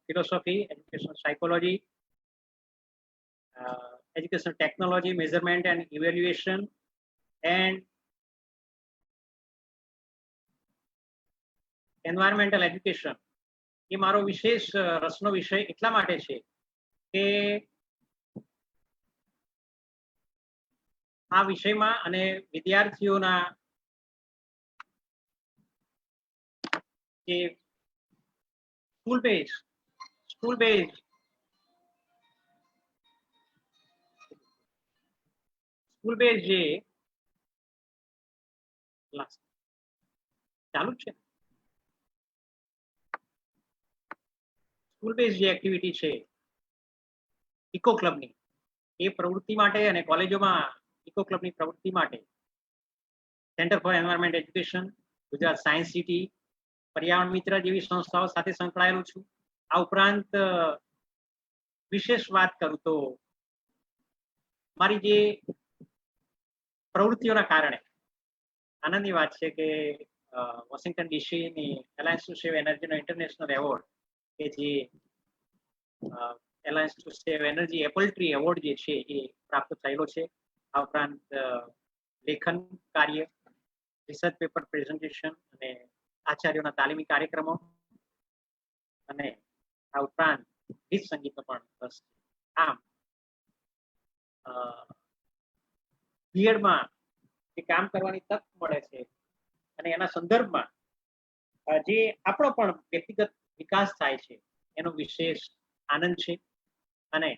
philosophy, education psychology, educational technology, measurement and evaluation, and environmental education. એ મારો વિશેષ રસનો વિષય એટલા માટે છે કે આ વિષયમાં અને વિદ્યાર્થીઓના જે સ્કૂલ બેઝ જે ચાલુ છે, સ્કૂલ બેઝ જે એક્ટિવિટી છે ઇકો ક્લબની, એ પ્રવૃત્તિ માટે અને કોલેજોમાં ઇકો ક્લબની પ્રવૃત્તિ માટે centre for environment education, Gujarat science city, પર્યાવરણ મિત્ર જેવી સંસ્થાઓ સાથે સંકળાયેલો છું. આ ઉપરાંત વિશેષ વાત કરું તો મારી જે પ્રવૃત્તિઓના કારણે આનંદની વાત છે કે વોશિંગ્ટન ડીસીની એલાયન્સ ટુ સેવ એનર્જીનો ઇન્ટરનેશનલ એવોર્ડ કે જે alliance to save energy apple tree award જે છે એ પ્રાપ્ત થયેલો છે. આ ઉપરાંત લેખન કાર્ય, રિસર્ચ પેપર પ્રેઝન્ટેશન અને આચાર્યોના તાલીમી કાર્યક્રમો અને આ ઉપરાંત ગીત સંગીતનો પણ રસ છે. આમ બીએડમાં જે કામ કરવાની તક મળે છે અને એના સંદર્ભમાં જે આપણો પણ વ્યક્તિગત વિકાસ થાય છે એનો વિશેષ આનંદ છે અને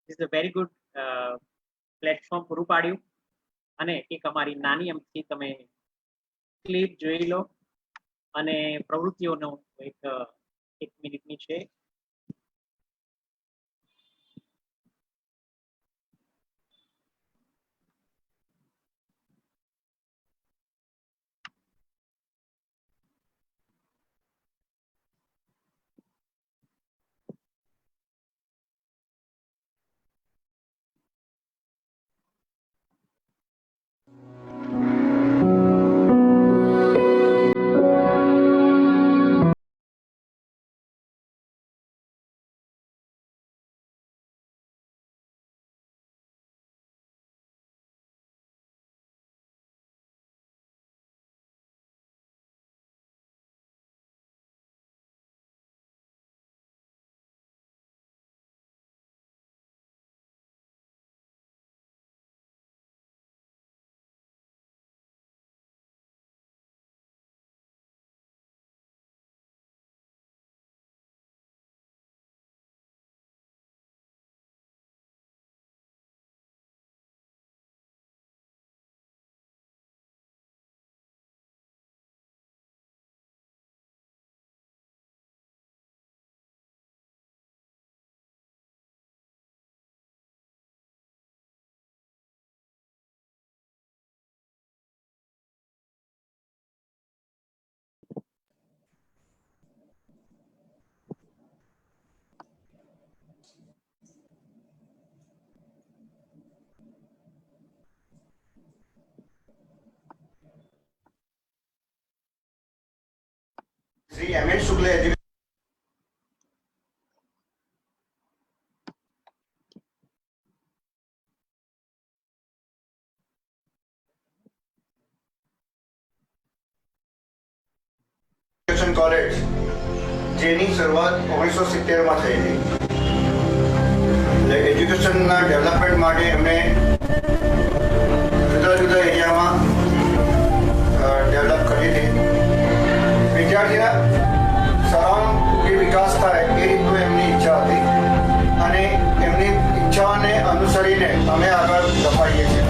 is a very good platform પૂરું પાડ્યું. અને એક અમારી નાની અમથી તમે ક્લિપ જોઈ લો અને પ્રવૃત્તિઓનો એક મિનિટની છે. શ્રી એમએન શુક્લ એજ્યુકેશન કોલેજ જેની શરૂઆત 1970માં થયેલી. એટલે એજ્યુકેશનના ડેવલપમેન્ટ માટે એમણે જુદા જુદા એરિયામાં ડેવલપ કરી હતી. વિદ્યાર્થીના સર્વાંગી વિકાસ થાય એ રીતનું એમની ઈચ્છા હતી અને એમની ઈચ્છાને અનુસરીને અમે આગળ ધપાઈએ છીએ.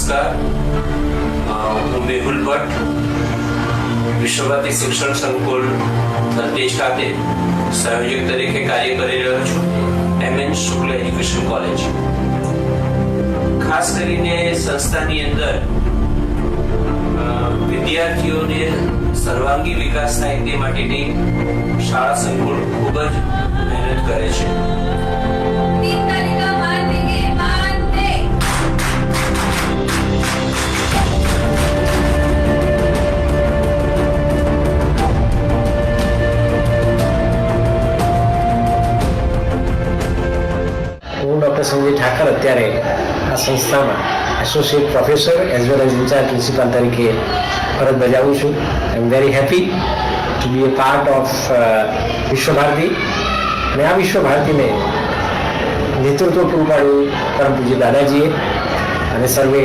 નમસ્કાર, હું મેહુલ ભટ્ટ વિશ્વભારતી શિક્ષણ સંકુલ થલતેજ ખાતે સહયોગી તરીકે કાર્ય કરી રહ્યો છું. MN શુક્લ એજ્યુકેશન કોલેજ. ખાસ કરીને સંસ્થાની અંદર વિદ્યાર્થીઓને સર્વાંગી વિકાસ થાય તે માટેની શાળા સંકુલ ખૂબ જ મહેનત કરે છે. હું ડૉક્ટર સંજય ઠાકર અત્યારે આ સંસ્થામાં associate professor as well as in charge principal તરીકે ફરજ બજાવું છું. I am very happy to be a part of Vishwabharati. અને આ વિશ્વભારતીને નેતૃત્વ પૂરું પાડ્યું પરમ પૂજ્ય દાદાજીએ અને સર્વે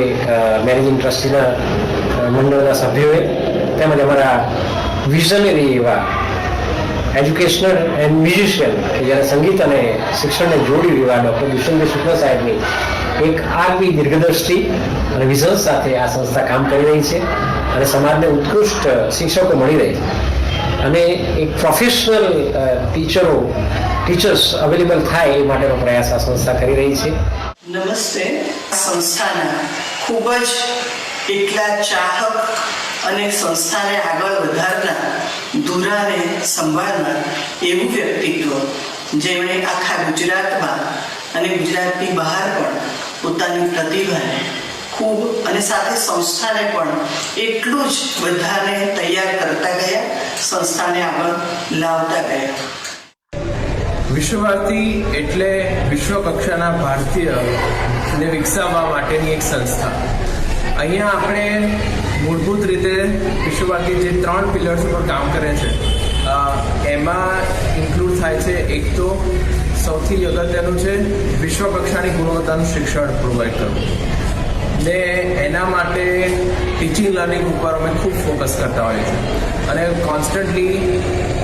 મેનેજિંગ ટ્રસ્ટીના મંડળના સભ્યોએ તેમજ અમારા વિઝનરી એવા એજ્યુકેશનલ એન્ડ મ્યુઝિશિયન કે જ્યારે સંગીત અને શિક્ષણને જોડ્યું એવા ડૉક્ટર દુષ્યંત શુક્લ સાહેબની એક આગવી દીર્ઘદ્રષ્ટિ અને વિઝન સાથે આ સંસ્થા કામ કરી રહી છે અને સમાજને ઉત્કૃષ્ટ શિક્ષકો મળી રહે અને એક પ્રોફેશનલ ટીચર્સ અવેલેબલ થાય એ માટેનો પ્રયાસ આ સંસ્થા કરી રહી છે. નમસ્તે. સંસ્થાના ખૂબ જ એટલા ચાહક અને સંસ્થાને આગળ વધારનાર, ધુરાને સંભાળનાર એવું વ્યક્તિત્વ જેમણે આખા ગુજરાતમાં અને ગુજરાતની બહાર પણ પોતાની પ્રતિભાને ખૂબ અને સાથે સંસ્થાને પણ એટલું જ બધાને તૈયાર કરતા ગયા, સંસ્થાને આગળ લાવતા ગયા. વિશ્વભારતી એટલે વિશ્વ કક્ષાના ભારતીયને વિકસાવવા માટેની એક સંસ્થા. અહીંયા આપણે મૂળભૂત રીતે વિશ્વભારતી જે 3 પિલર્સ ઉપર કામ કરે છે એમાં ઇન્ક્લુડ થાય છે. એક તો સૌથી અગત્યનું છે વિશ્વ કક્ષાની ગુણવત્તાનું શિક્ષણ પ્રોવાઈડ કરવું, ને એના માટે ટીચિંગ લર્નિંગ ઉપર અમે ખૂબ ફોકસ કરતા હોઈએ છીએ અને કોન્સ્ટન્ટલી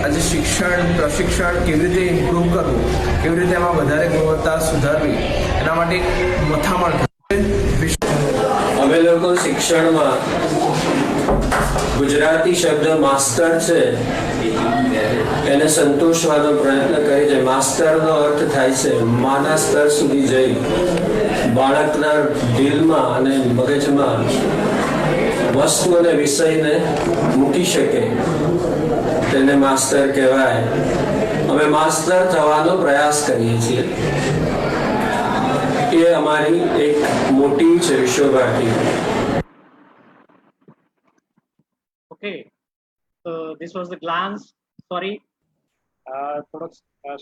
આજે શિક્ષણ પ્રશિક્ષણ કેવી રીતે ઇમ્પ્રૂવ કરવું, કેવી રીતે એમાં વધારે ગુણવત્તા સુધારવી, એના માટે મથામણ અમે લોકો શિક્ષણમાં ગુજરાતી શબ્દ માસ્ટર છે એને સંતોષવાનો પ્રયત્ન કરીએ છીએ. માસ્ટરનો અર્થ થાય છે માના સ્તર સુધી જઈ બાળકના દિલમાં અને મગજમાં વસ્તુ અને વિષયને મૂકી શકે, તેને માસ્ટર કહેવાય. અમે માસ્ટર થવાનો પ્રયાસ કરીએ છીએ. એ અમારી એક મોટી છે Visva Bharati. Okay, so this was the glance. Sorry, થોડોક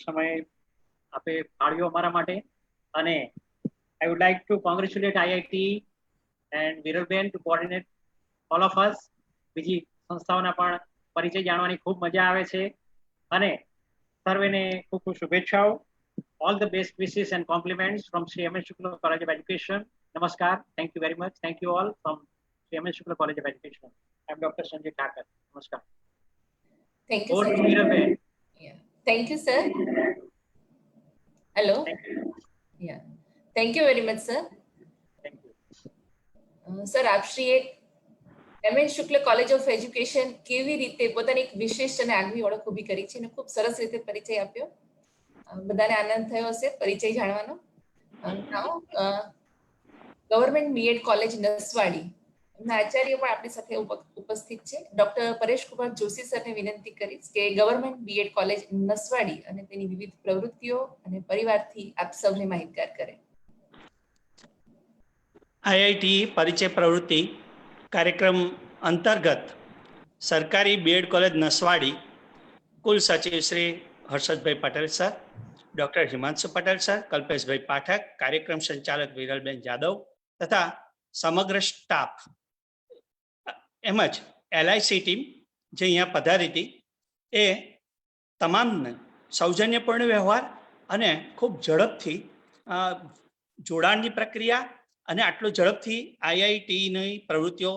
સમય આપે ફાળવ્યો અમારા માટે. અને I would like to congratulate IIT and વિરલબેન to coordinate all of us. બીજી સંસ્થાઓના પણ પરિચય જાણવાની ખૂબ મજા આવે છે અને સર્વેને ખૂબ ખૂબ શુભેચ્છાઓ. All the best wishes and compliments from Sri M.N. Shukla College of Education. Namaskar. Thank you very much. Thank you all from Sri M.N. Shukla College of Education. I am Dr. Sanjay Thakur. Namaskar. Thank you, Over sir. to Veerabhen. Yeah. Thank you, sir. Hello. Thank you. Yeah. Thank you very much, sir. Thank you. Sir, આપશ્રીએ M.N. Shukla college of education કેવી રીતે પોતાની એક વિશિષ્ટ અને આગવી ઓળખ ઊભી કરી છે અને ખૂબ સરસ રીતે પરિચય આપ્યો. બધાને આનંદ થયો હશે પરિચય જાણવાનો. ગવર્મેન્ટ બીએડ કોલેજ નસવાડી એમના આચાર્ય પણ આપણી સાથે ઉપસ્થિત છે. ડોક્ટર પરેશ કુમાર જોશી સરને વિનંતી કરીશ કે ગવર્મેન્ટ બીએડ કોલેજ નસવાડી અને તેની વિવિધ પ્રવૃત્તિઓ અને પરિવારથી આપ સૌને માહિતગાર કરે. આઈઆઈટી પરિચય પ્રવૃત્તિ કાર્યક્રમ અંતર્ગત સરકારી બીએડ કોલેજ નસવાડી કુલ સચિવ Shri Harshadbhai Patel sir, doctor Himanshu Patel sir, Kalpeshbhai Pathak, કાર્યક્રમ સંચાલક વિરલબેન જાદવ તથા સમગ્ર સ્ટાફ એમજ એલઆઈસી ટીમ જે અહીંયા પધારી હતી એ તમામને સૌજન્યપૂર્ણ વ્યવહાર અને ખૂબ ઝડપથી જોડાણની પ્રક્રિયા અને આટલું ઝડપથી આઈઆઈટીની પ્રવૃત્તિઓ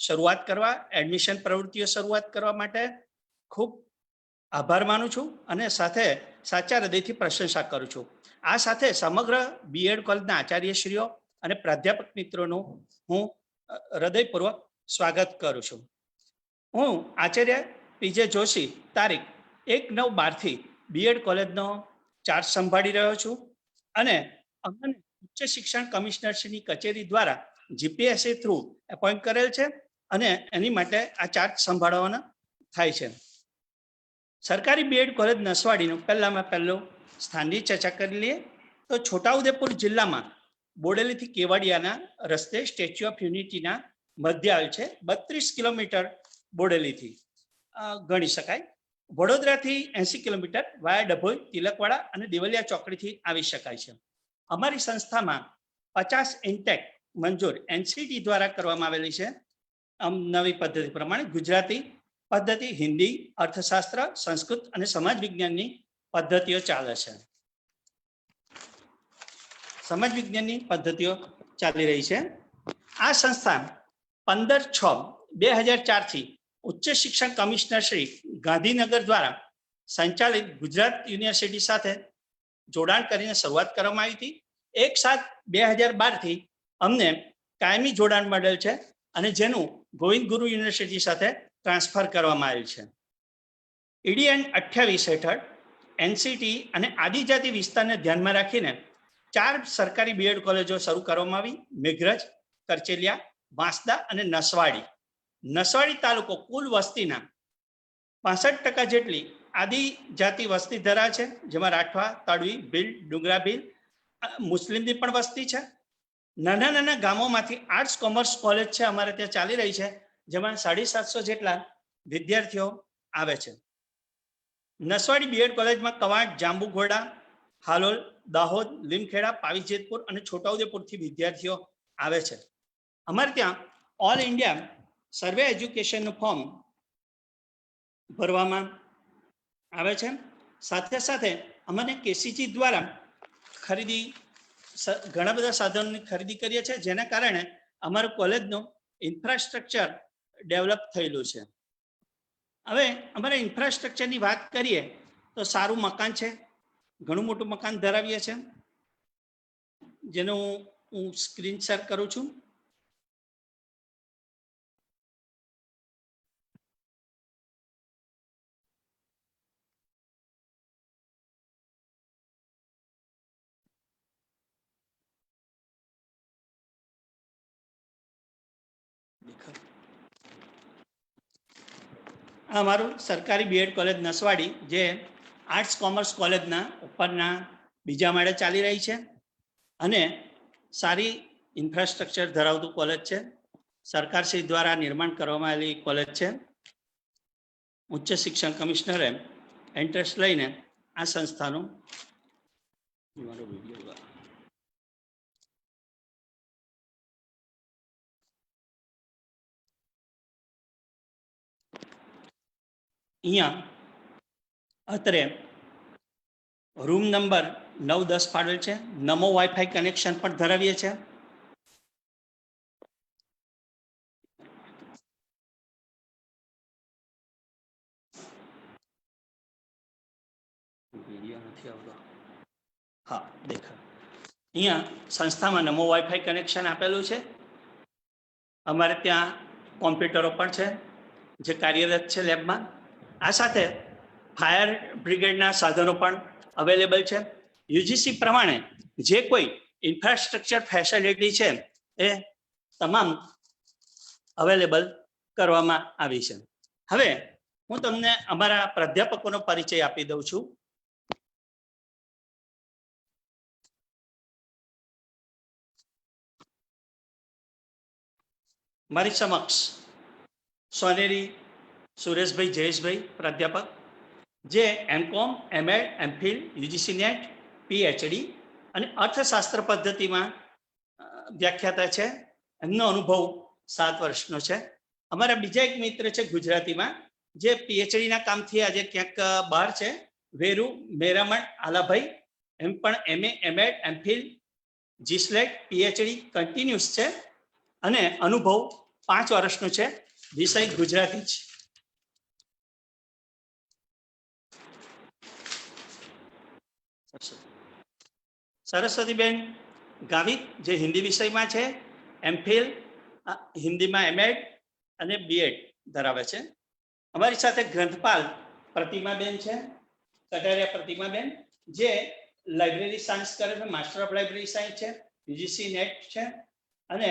શરૂઆત કરવા, એડમિશન પ્રવૃત્તિઓ શરૂઆત કરવા માટે ખૂબ આભાર માનું છું અને સાથે સાચા હૃદયથી પ્રશંસા કરું છું. આ સાથે સમગ્ર બીએડ કોલેજના આચાર્યશ્રીઓ અને પ્રાધ્યાપક મિત્રોનો હું હૃદયપૂર્વક સ્વાગત કરું છું. હું આચાર્ય પીજે જોશી તારીખ 1/9/12 બીએડ કોલેજનો ચાર્જ સંભાળી રહ્યો છું અને અમને ઉચ્ચ શિક્ષણ કમિશનરશ્રીની કચેરી દ્વારા જીપીએસસી થ્રુ એપોઇન્ટ કરેલ છે અને એની માટે આ ચાર્જ સંભાળવાનો થાય છે. સરકારી બીએડ કોલેજ નસવાડીનું પહેલું સ્થાનની ચર્ચા કરી લઈએ તો છોટાઉદેપુર જિલ્લામાં બોડેલીથી કેવડિયાના રસ્તે સ્ટેચ્યુ ઓફ યુનિટીના મધ્ય આવેલ છે. 32 કિલોમીટર બોડેલીથી ગણી શકાય. વડોદરાથી 80 કિલોમીટર વાયા ડભોઈ, તિલકવાડા અને દેવલિયા ચોકડીથી આવી શકાય છે. અમારી સંસ્થામાં 50 ઇન્ટેક મંજૂર એનસીટી દ્વારા કરવામાં આવેલી છે. નવી પદ્ધતિ પ્રમાણે ગુજરાતી પદ્ધતિ, હિન્દી, અર્થશાસ્ત્ર, સંસ્કૃત અને સમાજ વિજ્ઞાનની પદ્ધતિઓ ચાલે છે. સમાજ વિજ્ઞાનની પદ્ધતિઓ ચાલી રહી છે. આ સંસ્થા 15/6/2004 થી ઉચ્ચ શિક્ષણ કમિશનર શ્રી ગાંધીનગર દ્વારા સંચાલિત ગુજરાત યુનિવર્સિટી સાથે જોડાણ કરીને શરૂઆત કરવામાં આવી હતી. 1/7/2012 થી અમને કાયમી જોડાણ મળેલ છે અને જેનું ગોવિંદ ગુરુ યુનિવર્સિટી સાથે ટ્રાન્સફર કરવામાં આવેલ છે. EDN 28 હેઠળ એનસીટી અને આદિજાતિ વિસ્તારને ધ્યાનમાં રાખીને 4 સરકારી બીએડ કોલેજો શરૂ કરવામાં આવી: મેઘરજ, કરચેલિયા, વાંસદા અને નસવાડી. નસવાડી તાલુકો કુલ વસ્તીના 65% જેટલી આદિજાતિ વસ્તી ધરાવે છે, જેમાં રાઠવા, તડવી, ભીલ, ડુંગરા ભીલ, મુસ્લિમની પણ વસ્તી છે. નાના નાના ગામોમાંથી આર્ટ્સ કોમર્સ કોલેજ છે અમારે ત્યાં ચાલી રહી છે, જેમાં 750 જેટલા વિદ્યાર્થીઓ આવે છે. નસવાડી બીએડ કોલેજમાં કવાંટ, જાંબુઘોડા, હાલોલ, દાહોદ, લીમખેડા, પાવીજેતપુર અને છોટાઉદેપુરથી વિદ્યાર્થીઓ આવે છે. અમારે ત્યાં ઓલ ઇન્ડિયા સર્વે એજ્યુકેશનનું ફોર્મ ભરવામાં આવે છે. સાથે સાથે અમને કેસીજી દ્વારા ઘણા બધા સાધનોની ખરીદી કરીએ છીએ, જેના કારણે અમારું કોલેજનું ઇન્ફ્રાસ્ટ્રક્ચર ડેવલપ થયેલું છે. હવે અમારા ઇન્ફ્રાસ્ટ્રક્ચરની વાત કરીએ તો સારું મકાન છે, ઘણું મોટું મકાન ધરાવીએ છીએ, જેનું હું સ્ક્રીન શેર કરું છું. આ અમારું સરકારી બીએડ કોલેજ નસવાડી, જે આર્ટ્સ કોમર્સ કોલેજના ઉપરના બીજા માળે ચાલી રહી છે અને સારી ઇન્ફ્રાસ્ટ્રક્ચર ધરાવતું કોલેજ છે. સરકારશ્રી દ્વારા નિર્માણ કરવામાં આવેલી કોલેજ છે. ઉચ્ચ શિક્ષણ કમિશનરે ઇન્ટરેસ્ટ લઈને આ સંસ્થાનું અહીંયા અત્રે રૂમ નંબર 9-10 ફાળવેલ છે. નમો વાઈફાઈ કનેક્શન પણ ધરાવીએ છીએ. હા, દેખા અહીંયા સંસ્થામાં નમો વાઈફાઈ કનેક્શન આપેલું છે. અમારે ત્યાં કોમ્પ્યુટરો પણ છે જે કાર્યરત છે લેબમાં. આ સાથે ફાયર બ્રિગેડના સાધનો પણ અવેલેબલ છે. યુજીસી પ્રમાણે જે કોઈ ઇન્ફ્રાસ્ટ્રક્ચર ફેસિલિટી છે એ તમામ અવેલેબલ કરવામાં આવી છે. હવે હું તમને અમારા પ્રાધ્યાપકોનો પરિચય આપી દઉં છું. મારી સમક્ષ સોનેરી સુરેશભાઈ જયેશભાઈ પ્રાધ્યાપક, જે MCom, MEd, MPhil, UGC NET, PhD અને અર્થશાસ્ત્ર પદ્ધતિમાં વ્યાખ્યાતા છે. એમનો અનુભવ 7 વર્ષનો છે. અમારા બીજા એક મિત્ર છે ગુજરાતીમાં, જે પીએચડીના કામથી આજે ક્યાંક બહાર છે, વેરુ મેરામણ આલાભાઈ. એમ પણ MA, MEd, MPhil, GSLET, PhD continuous છે અને અનુભવ 5 વર્ષનો છે. વિષય ગુજરાતી છે. સરસ્વતીબેન ગાવિત, જે હિન્દી વિષયમાં છે, એમફિલ હિન્દીમાં એમએડ અને બીએડ ધરાવે છે. અમારી સાથે ગ્રંથપાલ પ્રતિમાબેન છે, કટારિયા પ્રતિમાબેન, જે લાઇબ્રેરી સાયન્સ કરે છે, માસ્ટર ઓફ લાઇબ્રેરી સાયન્સ છે, યુજીસી નેટ છે અને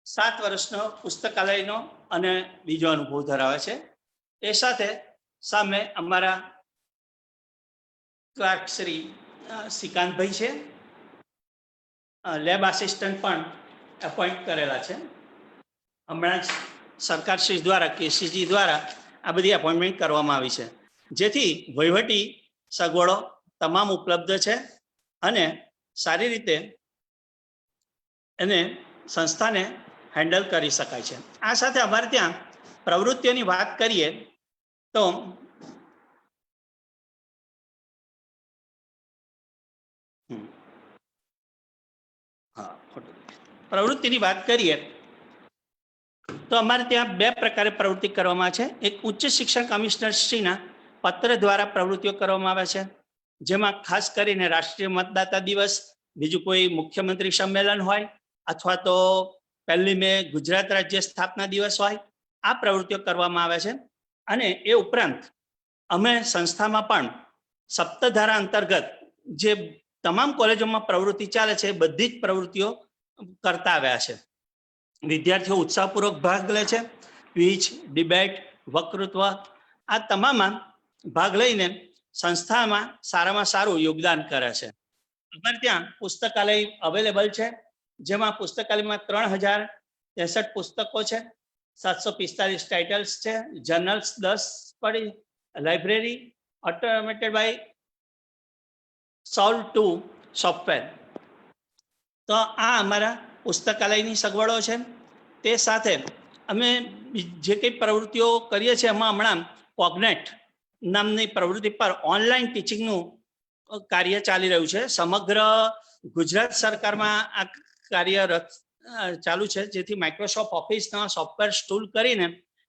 7 વર્ષનો પુસ્તકાલયનો અને બીજો અનુભવ ધરાવે છે. એ સાથે સામે અમારા ક્લાર્ક શ્રી શ્રીકાંતભાઈ છે, લેબ આસિસ્ટન્ટ પણ એપોઇન્ટ કરેલા છે. હમણાં જ સરકારશ્રી દ્વારા કેસીજી દ્વારા આ બધી એપોઇન્ટમેન્ટ કરવામાં આવી છે, જેથી વહીવટી સગવડો તમામ ઉપલબ્ધ છે અને સારી રીતે એને સંસ્થાને હેન્ડલ કરી શકાય છે. આ સાથે અમારે ત્યાં પ્રવૃત્તિઓની વાત કરીએ તો પ્રવૃત્તિની વાત કરીએ તો અમારે ત્યાં 2 પ્રકારે પ્રવૃત્તિ કરવામાં આવે છે. એક ઉચ્ચ શિક્ષણ કમિશનર શ્રીના પત્ર દ્વારા પ્રવૃત્તિઓ કરવામાં આવે છે, જેમાં ખાસ કરીને રાષ્ટ્રીય મતદાતા દિવસ, બીજું કોઈ મુખ્યમંત્રી સંમેલન હોય અથવા તો 1 મે ગુજરાત રાજ્ય સ્થાપના દિવસ હોય, આ પ્રવૃત્તિઓ કરવામાં આવે છે. અને એ ઉપરાંત અમે સંસ્થામાં પણ સપ્તધારા અંતર્ગત જે તમામ કોલેજોમાં પ્રવૃત્તિ ચાલે છે એ બધી જ પ્રવૃત્તિઓ કરતા આવ્યા છે. વિદ્યાર્થીઓ ઉત્સાહપૂર્વક ભાગ લે છે. ક્વિઝ, ડિબેટ, વક્તૃત્વ, આ તમામમાં ભાગ લઈને સંસ્થામાં સારામાં સારું યોગદાન કરે છે. અમારે ત્યાં પુસ્તકાલય અવેલેબલ છે, જેમાં પુસ્તકાલયમાં 3063 પુસ્તકો છે, 745 ટાઇટલ્સ છે, જર્નલ્સ 10 પડી, library automated by SOUL two software. તો આ અમારા પુસ્તકાલયની સગવડો છે. તે સાથે અમે જે કંઈ પ્રવૃત્તિઓ કરીએ છીએ એમાં હમણાં કોગ્નેટ નામની પ્રવૃત્તિ પર ઓનલાઈન ટીચિંગનું કાર્ય ચાલી રહ્યું છે. સમગ્ર ગુજરાત સરકારમાં આ કાર્યરત ચાલુ છે, જેથી માઇક્રોસોફ્ટ ઓફિસના સોફ્ટવેર ઇન્સ્ટોલ કરીને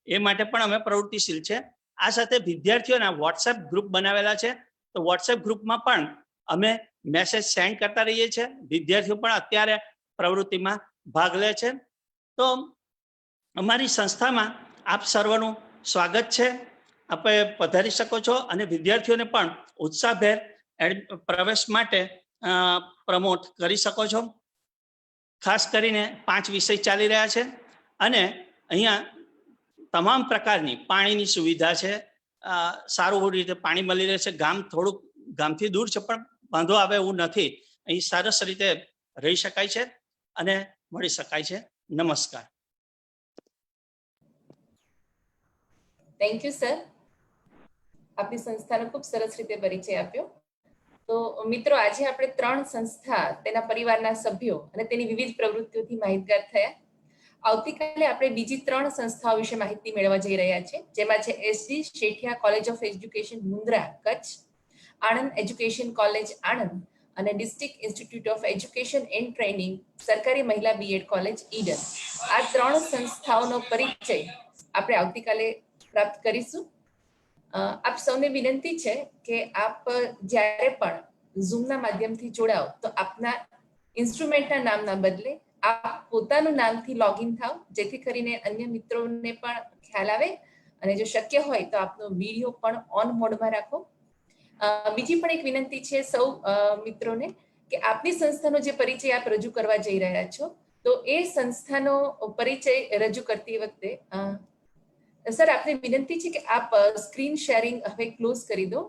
એ માટે પણ અમે પ્રવૃત્તિશીલ છે. આ સાથે વિદ્યાર્થીઓના વોટ્સએપ ગ્રુપ બનાવેલા છે, તો વોટ્સએપ ગ્રુપમાં પણ અમે મેસેજ સેન્ડ કરતા રહીએ છીએ. વિદ્યાર્થીઓ પણ અત્યારે પ્રવૃત્તિમાં ભાગ લે છે. તો અમારી સંસ્થામાં આપ સર્વનું સ્વાગત છે. આપે પધારી શકો છો અને વિદ્યાર્થીઓને પણ ઉત્સાહભેર પ્રવેશ માટે પ્રમોટ કરી શકો છો. ખાસ કરીને 5 વિષય ચાલી રહ્યા છે અને અહીંયા તમામ પ્રકારની પાણીની સુવિધા છે. સારું રીતે પાણી મળી રહે છે. થોડુંક ગામથી દૂર છે, પણ વાંધો આવે એવું નથી. અહીં સરસ રીતે રહી શકાય છે અને મળી શકાય છે. નમસ્કાર. Thank you sir. આપની સંસ્થાનો ખૂબ સરસ રીતે પરિચય આપ્યો. તો મિત્રો, આજે આપણે 3 સંસ્થા, તેના પરિવારના સભ્યો અને તેની વિવિધ પ્રવૃત્તિઓથી માહિતગાર થયા. આવતીકાલે આપણે બીજી 3 સંસ્થાઓ વિશે માહિતી મેળવવા જઈ રહ્યા છીએ, જેમાં છે SG Shethia college of education Mundra Kutch, Anand education college Anand અને district institute of education and training સરકારી મહિલા બીએડ કોલેજ ઈડન. આ 3 સંસ્થાઓનો પરિચય આપણે આવતીકાલે પ્રાપ્ત કરીશું. આપ સૌને વિનંતી છે કે આપ જ્યારે પણ ઝૂમના માધ્યમથી જોડાઓ તો આપના ઇન્સ્ટ્રુમેન્ટના નામના બદલે આપ પોતાનું નામથી લોગિન થાવ, જેથી કરીને અન્ય મિત્રોને પણ ખ્યાલ આવે અને જો શક્ય હોય તો આપનો વિડીયો પણ ઓન મોડમાં રાખો. બીજી પણ એક વિનંતી છે સૌ મિત્રોને કે આપની સંસ્થાનો જે પરિચય આપ રજૂ કરવા જઈ રહ્યા છો, તો એ સંસ્થાનો પરિચય રજૂ કરતી વખતે સર આપને વિનંતી છે કે આપ સ્ક્રીન શેરિંગ હવે ક્લોઝ કરી દો.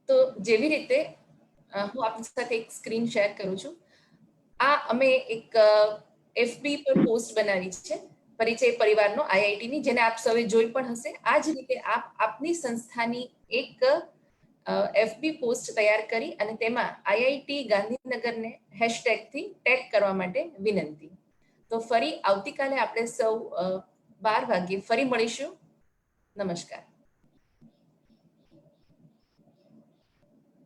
તો જેવી રીતે હું આપની સાથે એક સ્ક્રીન શેર કરું છું. આ અમે એક FB પર પોસ્ટ બનાવી છે પરિચય પરિવારનો IITની, જેને આપ સૌએ જોઈ પણ હશે. આ જ રીતે આપ આપની સંસ્થાની એક FB પોસ્ટ તૈયાર કરી અને તેમાં IIT ગાંધીનગરને હેશટેગથી ટેગ કરવા માટે વિનંતી. તો ફરી આવતીકાલે આપણે સૌ 12 વાગ્યે ફરી મળીશું. નમસ્કાર.